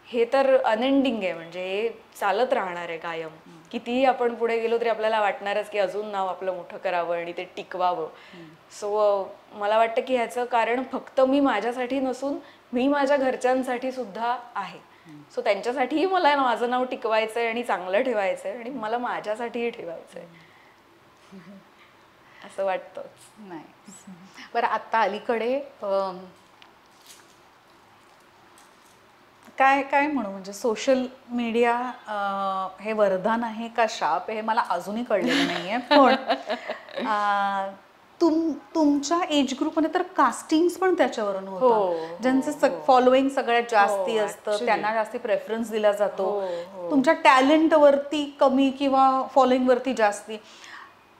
हे तर अनएंडिंग आहे, म्हणजे चालत राहणार आहे कायम. कितीही आपण पुढे गेलो तरी आपल्याला वाटणारच की अजून नाव आपलं मोठं करावं आणि ते टिकवावं. सो मला वाटतं की ह्याचं कारण फक्त मी माझ्यासाठी नसून मी माझ्या घरच्यांसाठी सुद्धा आहे. सो त्यांच्यासाठीही मला माझं नाव टिकवायचंय आणि चांगलं ठेवायचंय आणि मला माझ्यासाठीही ठेवायचंय असं वाटतं. नाही बरं, आता अलीकडे काय म्हणू, म्हणजे सोशल मीडिया हे वरदान आहे का शाप हे मला अजूनही कळलेलं नाहीये. पण तुमच्या एज ग्रुपमध्ये तर कास्टिंग्स पण त्याच्यावरून होतात, ज्यांचं फॉलोईंग सगळ्यात जास्ती असतं त्यांना जास्ती प्रेफरन्स दिला जातो. तुमच्या टॅलेंटवरती कमी किंवा फॉलोईंग वरती जास्ती.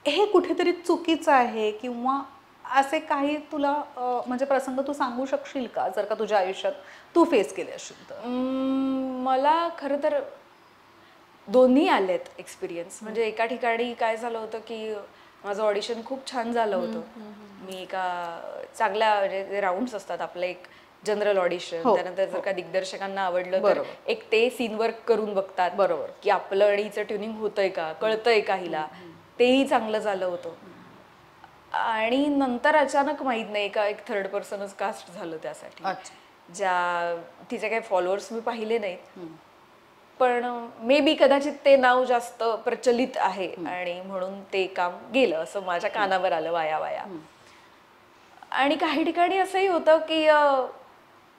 हे कुठेतरी चुकीचं आहे किंवा असे काही तुला म्हणजे प्रसंग तू सांगू शकशील का, जर का तुझ्या आयुष्यात तू फेस केले असशील तर? मला खरं तर दोन्ही आलेत एक्सपिरियन्स. म्हणजे एका ठिकाणी काय झालं होतं की माझं ऑडिशन खूप छान झालं होतं. मी एका चांगल्या, म्हणजे राऊंड्स असतात आपलं, एक जनरल ऑडिशन, त्यानंतर जर का दिग्दर्शकांना आवडलं तर एक ते सीन वर्क करून बघतात बरोबर की आपलं आणि हिचं ट्युनिंग होतंय का, कळतंय का हिला, तेही चांगलं झालं होतं. आणि नंतर अचानक माहित नाही का एक थर्ड पर्सनच कास्ट झालं त्यासाठी, तिचे काही फॉलोअर्स मी पाहिले नाहीत, पण मे बी कदाचित ते नाव जास्त प्रचलित आहे आणि म्हणून ते काम गेलं असं माझ्या कानावर आलं वाया. आणि काही ठिकाणी असंही होतं की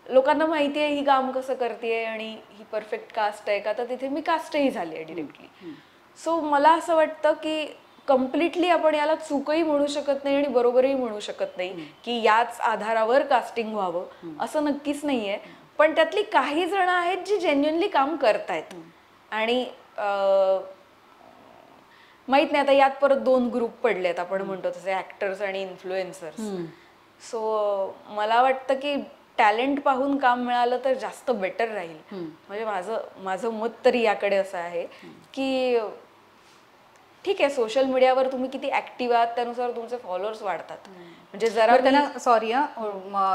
लोकांना माहिती आहे ही काम कसं करते आणि ही परफेक्ट कास्ट आहे का, तर तिथे मी कास्टही झाली आहे डिरेक्टली. सो मला असं वाटतं की कम्प्लिटली आपण याला चूकही म्हणू शकत नाही आणि बरोबरही म्हणू शकत नाही की याच आधारावर कास्टिंग व्हावं असं नक्कीच नाहीये. पण त्यातली काही जण आहेत जी जेन्युअनली काम करतायत आणि माहित नाही, आता यात परत 2 ग्रुप पडलेत आपण म्हणतो तसे, ऍक्टर्स आणि इन्फ्लुएन्सर्स. सो मला वाटतं की टॅलेंट पाहून काम मिळालं तर जास्त बेटर राहील. म्हणजे माझं मत तरी याकडे असं आहे की ठीक आहे, सोशल मीडियावर तुम्ही किती ऍक्टिव्ह आहात त्यानुसार तुमचे फॉलोअर्स वाढतात. म्हणजे जरा त्यांना सॉरी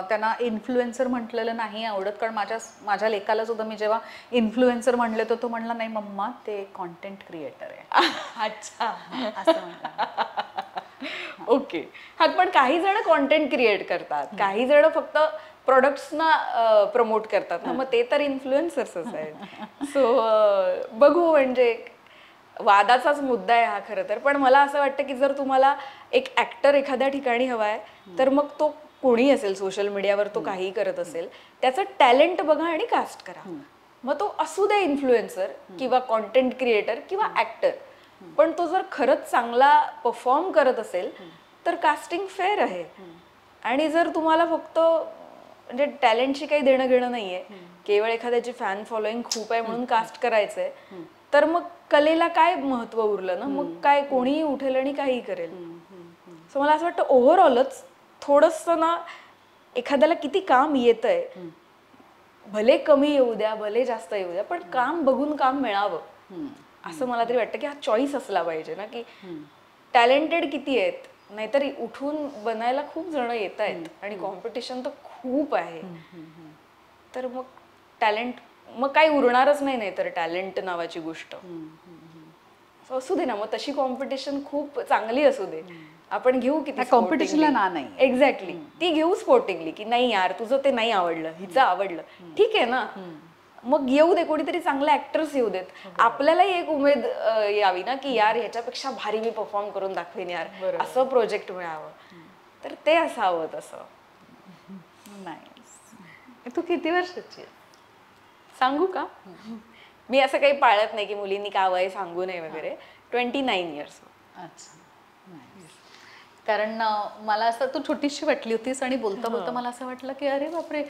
त्यांना इन्फ्लुएन्सर म्हटलेलं नाही आवडत, कारण माझ्या लेकाला सुद्धा मी जेव्हा इन्फ्लुएन्सर म्हणले तर तो म्हणला नाही मम्मा ते कॉन्टेंट क्रिएटर आहे. अच्छा, असं म्हणला. ओके. हा, पण काही जण कॉन्टेंट क्रिएट करतात, काही जण फक्त प्रोडक्ट्सना प्रमोट करतात ना, मग ते तर इन्फ्लुएन्सर्सच आहेत. सो बघू, म्हणजे वादाचाच मुद्दा आहे हा खरं तर. पण मला असं वाटतं की जर तुम्हाला एक ऍक्टर एखाद्या ठिकाणी हवाय तर मग तो कोणी असेल, सोशल मीडियावर तो काहीही करत असेल, त्याचं टॅलेंट बघा आणि कास्ट करा. मग तो असू दे इन्फ्लुएन्सर किंवा कॉन्टेंट क्रिएटर किंवा ऍक्टर, पण तो जर खरंच चांगला परफॉर्म करत असेल तर कास्टिंग फेअर आहे. आणि जर तुम्हाला फक्त म्हणजे टॅलेंटशी काही देणं घेणं नाहीये, केवळ एखाद्याची फॅन फॉलोईंग खूप आहे म्हणून कास्ट करायचंय, तर मग कलेला काय महत्व उरलं ना. मग काय कोणीही उठेल आणि काहीही करेल. सो मला असं वाटतं ओव्हरऑलच थोडंसं ना, एखाद्याला किती काम येतंय, भले कमी येऊ द्या भले जास्त येऊ द्या, पण काम बघून काम मिळावं असं मला तरी वाटतं की हा चॉईस असला पाहिजे ना, की टॅलेंटेड किती आहेत, नाहीतर उठून बनायला खूप जण येत आहेत आणि कॉम्पिटिशन तर खूप आहे. तर मग टॅलेंट मग काही उरणारच नाही, तर टॅलेंट नावाची गोष्ट. असू दे ना, मग तशी कॉम्पिटिशन खूप चांगली असू दे, आपण घेऊ किती कॉम्पिटिशनला ना नाही. एक्झॅक्टली, ती घेऊ स्पोर्टिंगली की नाही यार तुझं ते नाही आवडलं, हिचं आवडलं, ठीक आहे ना. मग येऊ दे, कोणीतरी चांगले ऍक्टर्स येऊ देत, आपल्यालाही एक उमेद यावी ना की यार ह्याच्यापेक्षा भारी मी परफॉर्म करून दाखवेन यार, असं प्रोजेक्ट मिळावं. तर ते असावं तसं. नाही, तू किती वर्षाची सांगू का? मी असं काही पाळत नाही की मुलींनी का वय सांगू नये वगैरे. 29 इयर्स. अच्छा, कारण मला असं तू छोटीशी वाटली होतीस आणि बोलता बोलता मला असं वाटलं की अरे बापरे,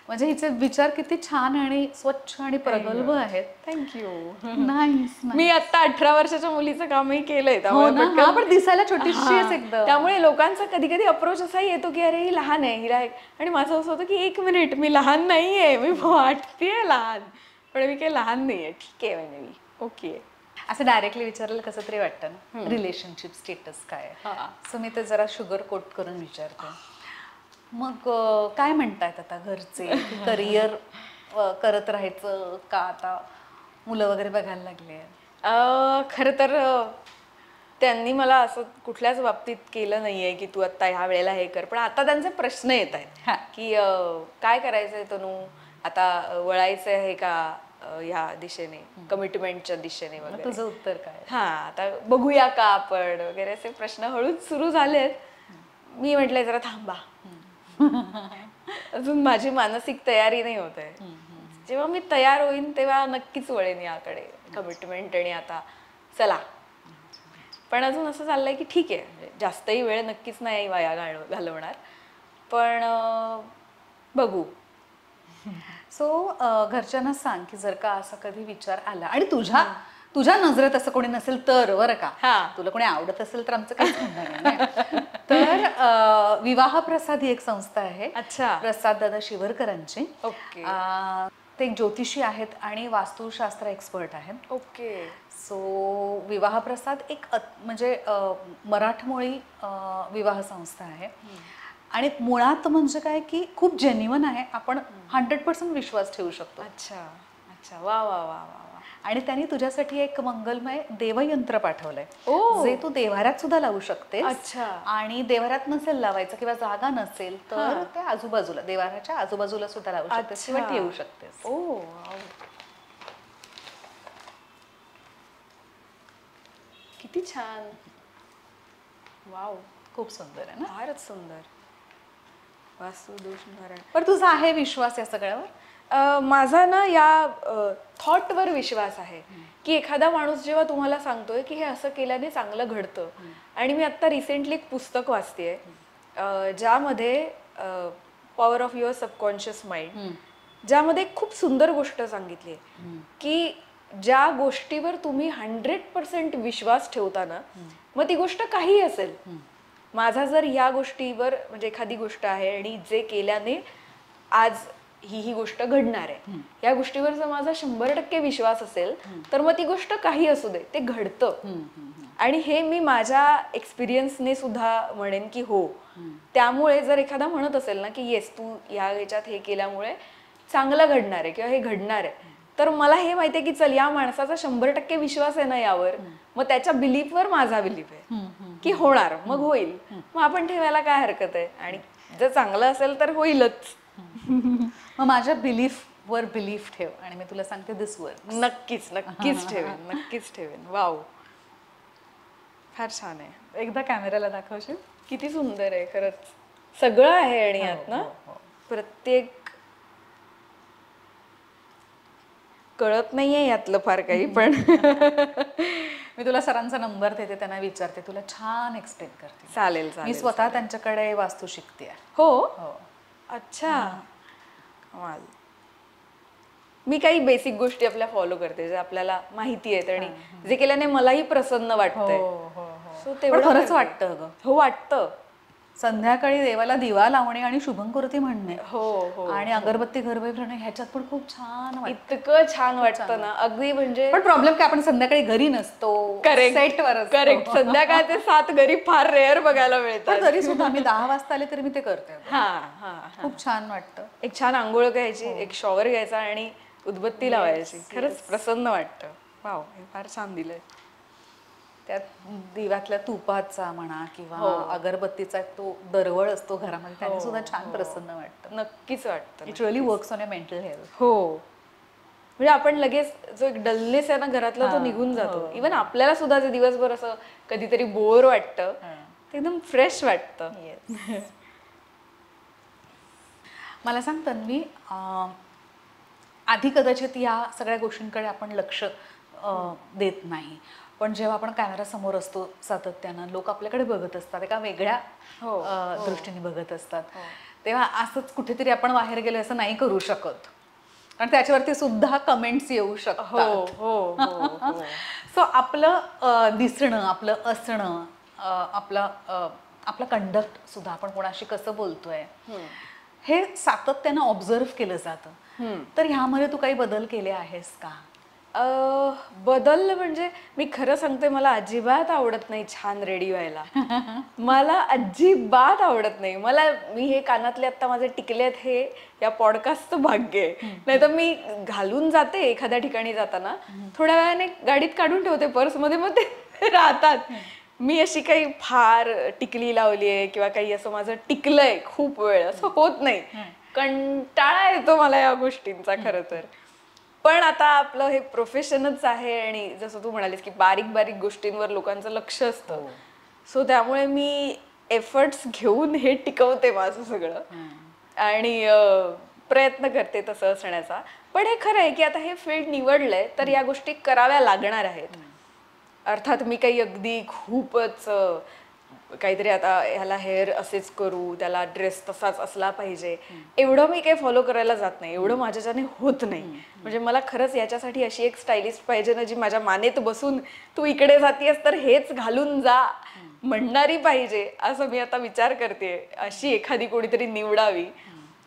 म्हणजे हिचे विचार किती छान आणि स्वच्छ आणि प्रगल्भ आहेत. थँक्यू. नाईस. मी आता 18 वर्षाच्या मुलीचं कामही केलंय, पण दिसायला छोटीशी एकदम. त्यामुळे लोकांचा कधी कधी अप्रोच असा येतो की अरे ही लहान आहे, हिला. आणि माझं असं होतं की 1 मिनिट, मी लहान नाहीये, मी वाटतेय लहान, पण मी काही लहान नाहीये. ठीक आहे, म्हणजे मी ओके. असं डायरेक्टली विचारलं कसं तरी वाटतं ना, रिलेशनशिप स्टेटस काय. सो मी ते जरा शुगर कोट करून विचारते. मग काय म्हणतायत आता घरचे, करिअर करत राहायचं का, आता मुलं वगैरे बघायला लागले? खरं तर त्यांनी मला असं कुठल्याच बाबतीत केलं नाहीये की तू आता ह्या वेळेला हे कर, पण आता त्यांचे प्रश्न येत आहेत की काय करायचंय तनू, आता वळायचं आहे का ह्या दिशेने, कमिटमेंटच्या दिशेने वगैरे. तुझं उत्तर काय? आता बघूया का आपण वगैरे, असे प्रश्न हळूच सुरू झालेत. मी म्हटलंय जरा थांबा, अजून माझी मानसिक तयारी नाही होत आहे. जेव्हा मी तयार होईन तेव्हा नक्कीच वळेन याकडे, कमिटमेंट. आणि आता चला, पण अजून असं चाललंय की ठीक आहे, जास्तही वेळ नक्कीच नाही वाया घालवणार, पण बघू. सो घरच्यांना सांग की जर का असा कधी विचार आला आणि तुझ्या नजरेत असं कोणी नसेल तर, बरं का, तुला कोणी आवडत असेल तर आमचं काहीच म्हणणं नाही, तर विवाह प्रसाद ही एक संस्था आहे. अच्छा. प्रसाद दादा शिवरकरांची. ओके. ते एक ज्योतिषी आहेत आणि वास्तुशास्त्र एक्सपर्ट आहेत. ओके. सो विवाह प्रसाद एक म्हणजे मराठमोळी विवाह संस्था आहे. आणि मुळात म्हणजे काय की खूप जेन्युइन आहे, आपण 100% विश्वास ठेवू शकतो. अच्छा अच्छा, वा वा वा वा. आणि त्यांनी तुझ्यासाठी एक मंगलमय देवयंत्र पाठवलंय, ओ, जे तू देव्हाऱ्यात सुद्धा लावू शकते. अच्छा. आणि देव्हाऱ्यात नसेल लावायचं किंवा जागा नसेल तर ते आजूबाजूला, देव्हाऱ्याच्या आजूबाजूला सुद्धा लावू शकतेस किंवा ठेवू शकतेस. ओ, किती छान. वाव, खूप सुंदर आहे ना. फारच सुंदर. वास्तुदोष निवारण. पण तुझा आहे विश्वास या सगळ्यावर? माझा ना या थॉटवर विश्वास आहे की एखादा माणूस जेव्हा तुम्हाला सांगतोय की हे असं केल्याने चांगलं घडतं. आणि मी आत्ता रिसेंटली एक पुस्तक वाचतेय ज्यामध्ये power of your subconscious mind, ज्यामध्ये खूप सुंदर गोष्ट सांगितली आहे की ज्या गोष्टीवर तुम्ही 100% विश्वास ठेवता ना, मग ती गोष्ट काही असेल. माझा जर ह्या गोष्टीवर म्हणजे एखादी गोष्ट आहे आणि जे केल्याने आज ही गोष्ट घडणार आहे, या गोष्टीवर जर माझा 100% विश्वास असेल तर मग ती गोष्ट काही असू दे, ते घडतं. आणि हे मी माझ्या एक्सपिरियन्सने सुद्धा म्हणेन की हो. त्यामुळे जर एखादा म्हणत असेल ना की येस तू या ह्याच्यात हे केल्यामुळे चांगलं घडणार आहे किंवा हे घडणार आहे, तर मला हे माहिती आहे की चल या माणसाचा 100% विश्वास आहे ना यावर, मग त्याच्या बिलीफवर माझा बिलीफ आहे की होणार, मग होईल, मग आपण ठेवायला काय हरकत आहे. आणि जर चांगलं असेल तर होईलच. मग माझ्या बिलीफवर बिलीफ ठेव आणि मी तुला सांगते दिस वर्क. नक्कीच नक्कीच ठेवेन, नक्कीच ठेवेन. वाव, फार छान आहे. एकदा कॅमेराला दाखवशील? किती सुंदर आहे खरंच, सगळं आहे. आणि यात ना प्रत्येक कळत नाहीये यातलं फार काही, पण मी तुला सरांचा नंबर देते, त्यांना विचारते, तुला छान एक्सप्लेन करते. चालेल मी चालेल. स्वतः त्यांच्याकडे वास्तू शिकते. हो, हो. अच्छा, कमाल. मी काही बेसिक गोष्टी आपल्या फॉलो करते जे आपल्याला माहिती आहेत आणि जे केल्याने मलाही प्रसन्न वाटतंय. सो पण तेवढं खरंच करते. वाटतं ग, हो वाटतं. संध्याकाळी देवाला दिवा लावणे आणि शुभंकरोती म्हणणे हो हो. आणि अगरबत्ती घरबई फिरणे ह्याच्यात पण खूप छान वाटतं. इतकं छान वाटतं ना, अगदी म्हणजे. पण प्रॉब्लेम काय, आपण संध्याकाळी घरी नसतो, सेटवर असतो. करेक्ट. संध्याकाळचे 7 घरी फार रेअर बघायला मिळतात. पण तरी सुद्धा मी 10 वाजता आले तरी मी ते करते. हा हा. खूप छान वाटतं. एक छान आंघोळ घ्यायची, एक शॉवर घ्यायचा आणि उदबत्ती लावायची. खरंच प्रसन्न वाटतं. वाव, हे फार छान दिलंय. त्यात दिव्यातल्या तुपाचा म्हणा किंवा अगरबत्तीचा तो दरवळ असतो घरामध्ये, त्याने सुद्धा छान प्रसन्न वाटतं. नक्कीच वाटतं. It really works on your mental health. हो, म्हणजे आपण लगेच जो एक डलनेस आहे ना घरातला तो निघून जातो. इव्हन आपल्याला सुद्धा जे दिवसभर असं कधीतरी बोर वाटतं, ते एकदम फ्रेश वाटतं. मला सांग तन्वी, आधी कदाचित या सगळ्या गोष्टींकडे आपण लक्ष देत नाही, पण जेव्हा आपण कॅमेरा समोर असतो सातत्यानं, लोक आपल्याकडे बघत असतात, एका वेगळ्या दृष्टीने बघत असतात, तेव्हा असंच कुठेतरी आपण बाहेर गेलो असं नाही करू शकत, कारण त्याच्यावरती सुद्धा कमेंट्स येऊ शकतात. सो आपलं दिसणं, आपलं असणं, आपलं कंडक्ट सुद्धा, आपण कोणाशी कसं बोलतोय हे सातत्यानं ऑब्झर्व केलं जातं. तर ह्यामध्ये तू काही बदल केले आहेस का? बदल म्हणजे मी खरं सांगते, मला अजिबात आवडत नाही छान रेडी व्हायला. मला अजिबात आवडत नाही. मी हे कानातले आता माझे टिकलेत हे या पॉडकास्टचं भाग्य आहे. नाही तर मी घालून जाते एखाद्या ठिकाणी जाताना, थोड्या वेळाने गाडीत काढून ठेवते पर्समध्ये, मग ते राहतात. मी अशी काही फार टिकली लावली आहे किंवा काही असं माझं टिकलंय खूप वेळ, असं होत नाही. कंटाळा येतो मला या गोष्टींचा खरं तर. पण आता आपलं हे प्रोफेशनच आहे आणि जसं तू म्हणालीस की बारीक बारीक गोष्टींवर लोकांचं लक्ष असतं, सो त्यामुळे मी एफर्ट्स घेऊन हे टिकवते माझं सगळं आणि प्रयत्न करते तसं असण्याचा. पण हे खरं आहे की आता हे फील्ड निवडलंय तर या गोष्टी कराव्या लागणार आहेत. अर्थात मी काही अगदी खूपच काहीतरी आता ह्याला हेअर असेच करू, त्याला ड्रेस तसाच असला पाहिजे, एवढं मी काही फॉलो करायला जात नाही. एवढं माझ्याच्याने होत नाही. म्हणजे मला खरंच याच्यासाठी अशी एक स्टायलिस्ट पाहिजे ना, जी माझ्या मानेत बसून तू इकडे जातीयस तर हेच घालून जा म्हणणारी पाहिजे, असं मी आता विचार करते. अशी एखादी कोणीतरी निवडावी.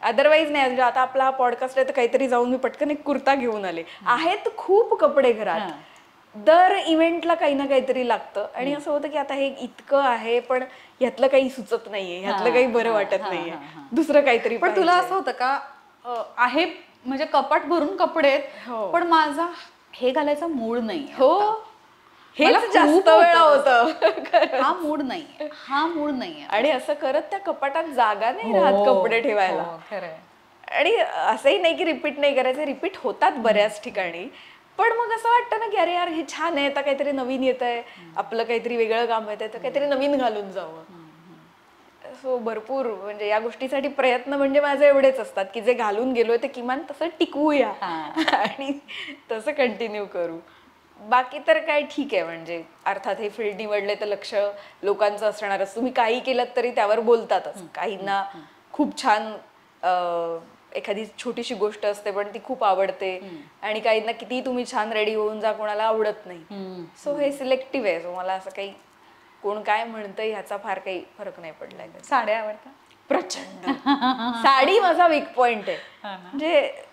अदरवाईज नाही. म्हणजे आता आपला हा पॉडकास्ट आहे तर काहीतरी जाऊन मी पटकन एक कुर्ता घेऊन आले. आहेत खूप कपडे घरात, दर इव्हेंटला काही ना काहीतरी लागतं आणि असं होतं की आता हे इतकं आहे पण ह्यातलं काही सुचत नाहीये, ह्यातलं काही बरं वाटत नाहीये, दुसरं काहीतरी. पण तुला असं होतं का, आहे म्हणजे कपाट भरून कपडे आहेत, पण माझा हे घालायचा मूड नाही? हो, हेच जास्त वेळा होतं. हा मूड नाहीये आणि असं करत त्या कपाटात जागा नाही राहत कपडे ठेवायला. आणि असंही नाही की रिपीट नाही करायचं, रिपीट होतात बऱ्याच ठिकाणी. पण मग असं वाटतं ना की अरे यार हे छान आहे, आता काहीतरी नवीन येत आहे, आपलं काहीतरी वेगळं काम येत आहे, तर काहीतरी नवीन घालून जावं. सो भरपूर म्हणजे या गोष्टीसाठी प्रयत्न म्हणजे माझे एवढेच असतात की जे घालून गेलोय ते किमान तसं टिकवूया आणि तसं कंटिन्यू करू. बाकी तर काय ठीक आहे, म्हणजे अर्थात हे फील्ड निवडले तर लक्ष लोकांचं असणारच. तुम्ही काही केलं तरी त्यावर बोलतातच. काहींना खूप छान एखादी छोटीशी गोष्ट असते पण ती खूप आवडते, आणि काहींना किती तुम्ही छान रेडी होऊन जा कोणाला आवडत नाही. सो हे सिलेक्टिव्ह आहे. सो मला असं काही कोण काय म्हणतंय ह्याचा फार काही फरक नाही पडलाय. साड्या आवडतात? प्रचंड. साडी माझा वीक पॉइंट आहे. म्हणजे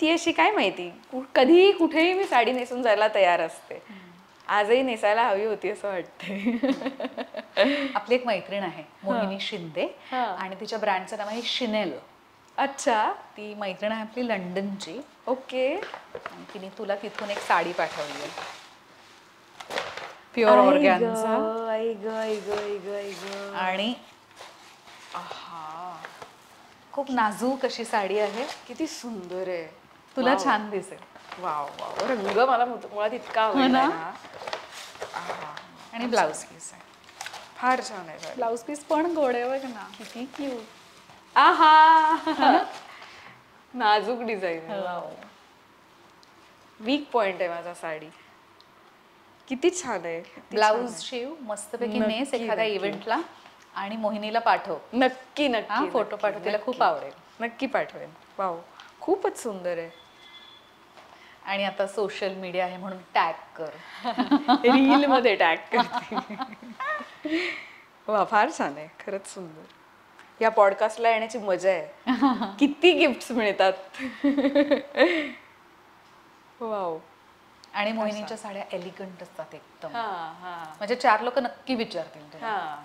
ती अशी काय माहिती कधीही कुठेही मी साडी नेसून जायला तयार असते. आजही नेसायला हवी होती असं वाटतंय. आपली एक मैत्रीण आहे मोहिनी शिंदे, आणि तिच्या ब्रँडचं नाव आहे शिनेल. अच्छा, ती मैत्रीण आहे आपली लंडनची. ओके. आणि तिने तुला तिथून एक साडी पाठवली आहे, प्युअर ऑर्गॅन्झा. आणि खूप नाजूक अशी साडी आहे. किती सुंदर आहे. तुला छान दिसेल. Wow wow. रंग मला मुळात इतका आवडला ना. आणि ब्लाउज पीस आहे, फार छान आहे. ब्लाउज पीस पण गोड आहे बघ ना, किती क्यूट. आहा. नाजूक डिझाईन. वीक पॉइंट आहे माझा साडी. किती छान आहे. ब्लाउज शिव मस्तपैकी नेस एखाद्या इव्हेंटला आणि मोहिनीला पाठव. नक्की नक्की फोटो पाठव, तिला खूप आवडेल. नक्की पाठवेन. वाव, खूपच सुंदर आहे. आणि आता सोशल मीडिया आहे म्हणून टॅग कर. रील मध्ये टॅग करते. वा, फार छान आहे. खरंच सुंदर. या पॉडकास्टला येण्याची मजा आहे. किती गिफ्ट्स मिळतात. वाव. आणि मोहिनीच्या साड्या एलिगंट असतात एकदम. म्हणजे 4 लोक नक्की विचारतील तुला.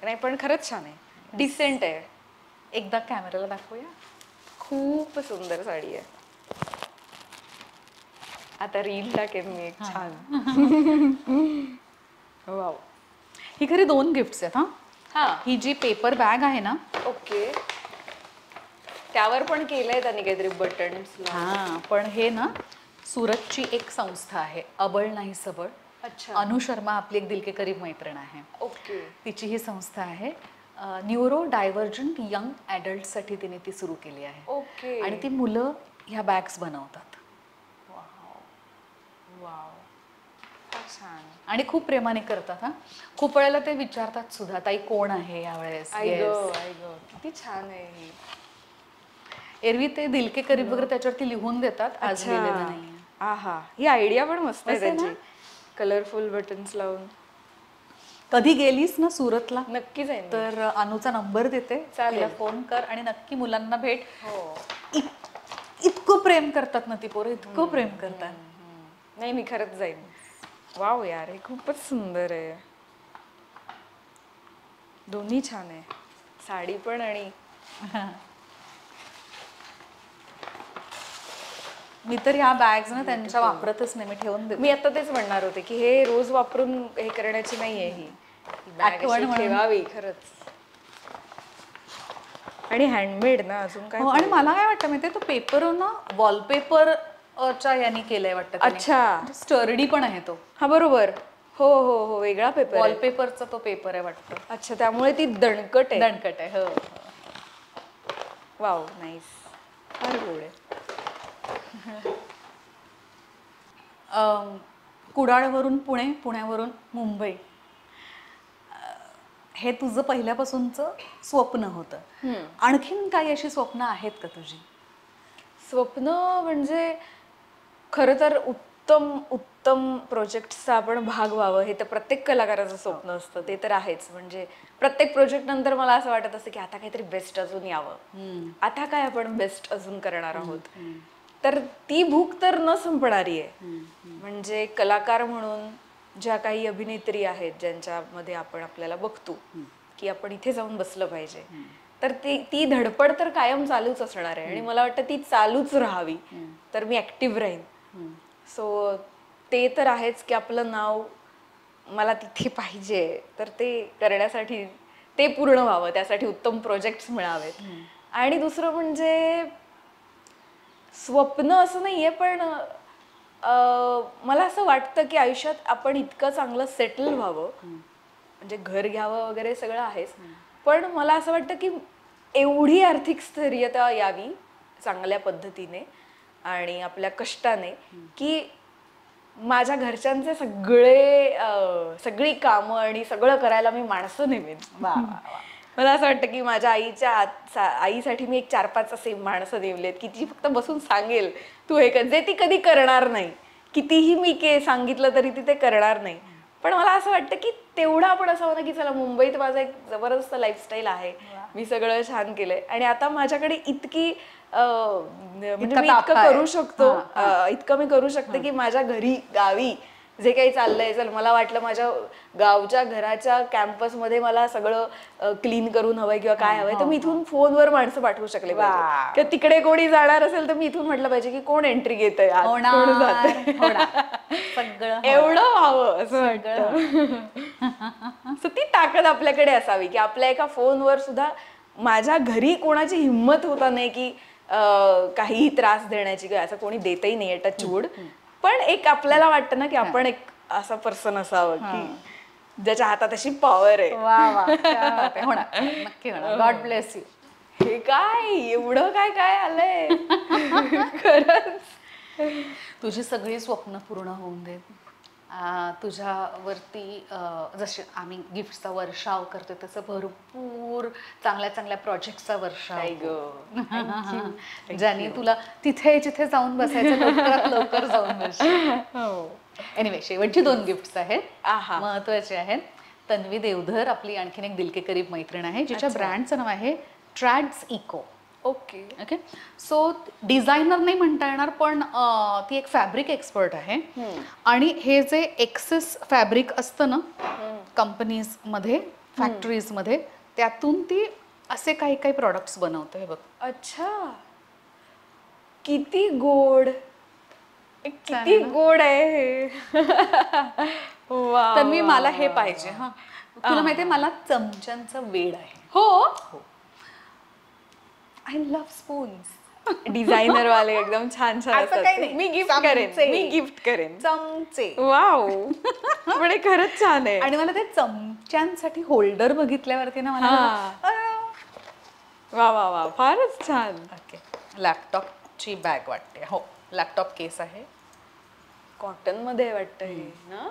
नाही पण खरंच छान आहे. डिसेंट आहे. एकदा कॅमेराला दाखवूया. खूप सुंदर साडी आहे. आता रील टाकेन मी एक छान. वाव. ही खरी 2 गिफ्ट्स आहेत. हा, ही जी पेपर बॅग आहे ना, ओके, त्यावर पण केलंय त्यांनी काहीतरी बटन्स. पण हे ना सुरतची एक संस्था आहे, अबळ नाही सबळ. अच्छा. अनु शर्मा आपली एक दिल के करीब मैत्रीण आहे. ओके. तिची ही संस्था आहे. न्यूरो डायव्हर्जंट यंग ॲडल्टसाठी तिने ती सुरू केली आहे. ओके. आणि ती मुलं ह्या बॅग्स बनवतात. वाव, छान. आणि खूप प्रेमाने करतात. खूप वेळेला ते विचारतात सुद्धा, ताई कोण आहे यावेळेस. किती छान आहे ही. एरवी ते दिल के करीब वगैरे त्याच्यावरती लिहून देतात, आज लिहिलेलं नाही. आहा, ही आयडिया पण मस्त आहे त्यांची. कलरफुल बटन्स लावून. कधी गेलीस ना सुरतला नक्की जाईन. तर अनुचा नंबर देते, चालेल. तिला फोन कर आणि नक्की मुलांना भेट. हो. इतकं प्रेम करतात ना ती पोरं, इतकं प्रेम करतात. नाही, मी खरंच जाईन. वाव यार, हे खूपच सुंदर आहे. दोन्ही छान आहे, साडी पण आणि. मी तर ह्या बॅग्स ना त्यांच्या वापरतच नाही, मी ठेवून देते. मी आता तेच म्हणणार होते की हे रोज वापरून हे करण्याची नाहीये ही आठवण म्हणून ठेवावी खरंच. आणि हँडमेड ना, अजून काय. आणि मला काय वाटतं माहितीये, तो पेपर ना वॉलपेपर च्या याने केलंय वाटतं. अच्छा, स्टर्डी पण आहे तो. हा बरोबर. हो हो हो, वेगळा पेपर. वॉलपेपरचा तो पेपर आहे वाटतं. अच्छा, त्यामुळे ती दणकट आहे. दणकट आहे. हो. Wow, nice. फार गोड आहे. कुडाळवरून पुणे, पुण्यावरून मुंबई, हे तुझं पहिल्यापासूनचं स्वप्न होतं. आणखीन काही अशी स्वप्न आहेत का तुझी? स्वप्न म्हणजे खरं तर उत्तम उत्तम प्रोजेक्टचा आपण भाग व्हावं हे तर प्रत्येक कलाकाराचं स्वप्न असतं. ते तर आहेच. म्हणजे प्रत्येक प्रोजेक्ट नंतर मला असं वाटत असतं की आता काहीतरी बेस्ट अजून यावं, आता काय आपण बेस्ट अजून करणार आहोत. तर ती भूक तर न संपणारी आहे. म्हणजे कलाकार म्हणून ज्या काही अभिनेत्री आहेत ज्यांच्यामध्ये आपण आपल्याला बघतो की आपण इथे जाऊन बसलं पाहिजे, तर ती धडपड तर कायम चालूच असणार आहे. आणि मला वाटतं ती चालूच राहावी, तर मी ऍक्टिव्ह राहीन. सो ते तर आहेच की आपलं नाव मला तिथे पाहिजे, तर ते करण्यासाठी ते पूर्ण व्हावं, त्यासाठी उत्तम प्रोजेक्ट्स मिळावेत. आणि दुसरं म्हणजे स्वप्न असं नाहीये, पण मला असं वाटतं की आयुष्यात आपण इतकं चांगलं सेटल व्हावं, म्हणजे घर घ्यावं वगैरे सगळं आहेच, पण मला असं वाटतं की एवढी आर्थिक स्थैर्यता यावी चांगल्या पद्धतीने आणि आपल्या कष्टाने की माझ्या घरच्यांचे सगळी कामं आणि सगळं करायला मी माणसं नेमेन. वा वा वा. मला असं वाटतं की माझ्या आईसाठी मी एक 4-5 असे माणसं नेमलेत की ती फक्त बसून सांगेल तू हे कर, जे ती कधी करणार नाही. कितीही मी सांगितलं तरी ती ते करणार नाही. पण मला असं वाटतं की तेवढं आपण असं होतं की चला मुंबईत माझं एक जबरदस्त लाईफस्टाईल आहे, मी सगळं छान केलंय आणि आता माझ्याकडे इतकी म्हणजे इतका मी ताफा इतकं आहे. करू शकतो, इतकं मी करू शकते की माझ्या गावी जे काही चाललंय, चल मला वाटलं माझ्या गावच्या घराच्या कॅम्पसमध्ये मला सगळं क्लीन करून हवंय किंवा काय हवंय, तर मी इथून फोनवर माणसं पाठवू शकले पाहिजे किंवा तिकडे कोणी जाणार असेल तर मी इथून म्हटलं पाहिजे की कोण एंट्री घेतंय, कोण जातंय. सगळं एवढं व्हावं असं वाटतं. सो ती ताकद आपल्याकडे असावी की आपल्या एका फोनवर सुद्धा माझ्या घरी कोणाची हिंमत होता नाही की काहीही त्रास देण्याची, किंवा असं कोणी देतही नाहीये टचवूड, पण एक आपल्याला वाटतं ना की आपण एक असा पर्सन असावं की ज्याच्या हातात अशी पॉवर आहे. वा वा, क्या बात आहे. होणार, नक्की होणार. God bless you. हे काय एवढं काय काय आलंय. खरंच तुझी सगळी स्वप्न पूर्ण होऊन देत. तुझ्यावरती जसे आम्ही गिफ्टचा वर्षाव करतो तसं भरपूर चांगल्या चांगल्या प्रोजेक्टचा वर्षाव हो. ज्याने तुला तिथे जिथे जाऊन बसायचं लवकरात लवकर जाऊन बस. एनिवे, शेवटची 2 गिफ्ट्स आहेत, महत्वाचे आहेत. तन्वी देवधर आपली आणखीन एक दिल के करीब मैत्रीण आहे जिच्या ब्रँडचं नाव आहे ट्रॅड्स इको. Okay okay. सो डिझायनर नाही म्हणता येणार, पण ती एक फॅब्रिक एक्सपर्ट आहे. आणि हे जे एक्सेस फॅब्रिक असतं ना कंपनीजमध्ये, फॅक्टरीजमध्ये, त्यातून ती असे काही काही प्रॉडक्ट्स बनवते. हे बघ. अच्छा, किती गोड, किती गोड आहे हे. वा, तर मला हे पाहिजे. हा, तुला माहितीये मला चमच्यांचं वेड आहे. हो, आय लव्ह स्पून्स. डिझायनर वाले एकदम छान छान असं काही असतात. नाही. मी गिफ्ट करेन. चमचे. वाव, पण हे खरंच छान आहे. आणि मला ते चमच्यांसाठी होल्डर बघितल्यावरती ना मला वा वा वा, फारच छान. ओके. लॅपटॉपची बॅग वाटते. हो, लॅपटॉप केस आहे. कॉटन मध्ये वाटतं हे ना.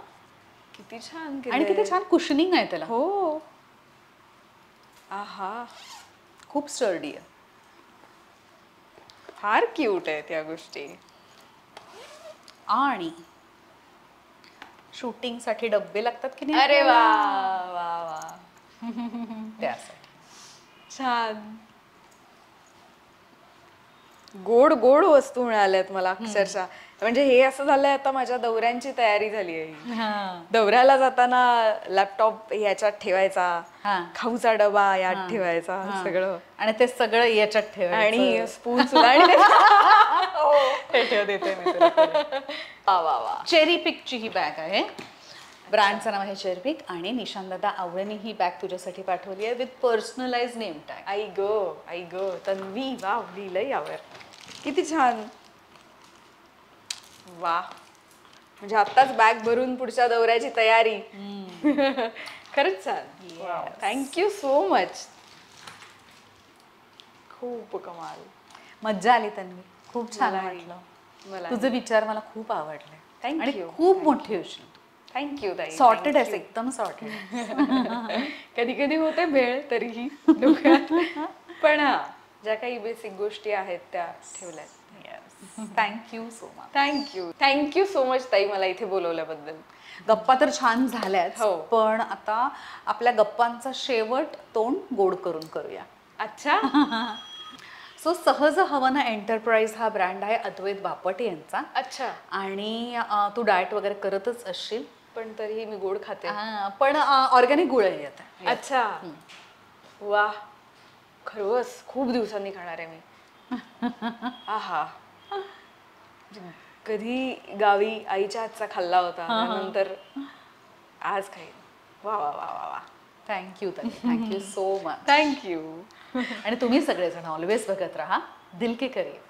किती छान आणि किती छान कुशनिंग आहे त्याला. हो. आहा, खूप स्टर्डी आहे. फार क्यूट आहे त्या गोष्टी. आणि शूटिंग साठी डब्बे लागतात की नाही. अरे वा वा वा, त्यासाठी छान. गोड गोड वस्तू मिळाल्यात मला अक्षरशः. म्हणजे हे असं झालंय आता माझ्या दौऱ्यांची तयारी झाली आहे. दौऱ्याला जाताना लॅपटॉप याच्यात ठेवायचा, खाऊचा डबा यात ठेवायचा, सगळं. आणि ते सगळं याच्यात ठेवायचं. आणि स्पून सुद्धा. आणि ठेव देते मी तुला. वा वा वा. चेरी पिकची ही बॅग आहे. ब्रँडचं नाव आहे चेरी पिक. आणि निशांत दादा आवळेने ही बॅग तुझ्यासाठी पाठवली आहे विथ पर्सनलाइज नेम टॅग. आई ग तन्वी, वा, लिहिलंय यावर. किती छान. वा, म्हणजे आत्ताच बॅग भरून पुढच्या दौऱ्याची तयारी. खरंच छान. Thank you so much. खूप कमाल. मज्जा आली तन्वी. खूप छान वाटलं. मला तुझे विचार मला खूप आवडले. Thank you. खूप मोठी होशील. थँक्यू ताई. सॉर्टेड आहेस, एकदम सॉर्टेड. कधी कधी होते भेळ तरीही डोक्यात. पण हा, ज्या काही बेसिक गोष्टी आहेत त्या ठेवल्यात. Thank you so much. Thank you so much ताई, मला इथे बोलवल्याबद्दल. गप्पा तर छान झाल्याच, हो. पण आता आपल्या गप्पांचा शेवट तोंड गोड करून करूया. अच्छा. सो सहज हवना एंटरप्राइज हा ब्रँड आहे अद्वैत बापट यांचा. अच्छा. आणि तू डाएट वगैरे करतच असशील, पण तरीही मी गोड खाते. पण ऑर्गॅनिक गुळ आहे आता. अच्छा. वा, खरंच खूप दिवसांनी खाणार आहे मी. आहा, कधी गावी आईच्या हातचा खाल्ला होता, नंतर आज खाईन. वा वा वा वा वा. Thank you thank you so much. Thank you. आणि तुम्ही सगळेजण ऑलवेज बघत राहा दिल के करीब.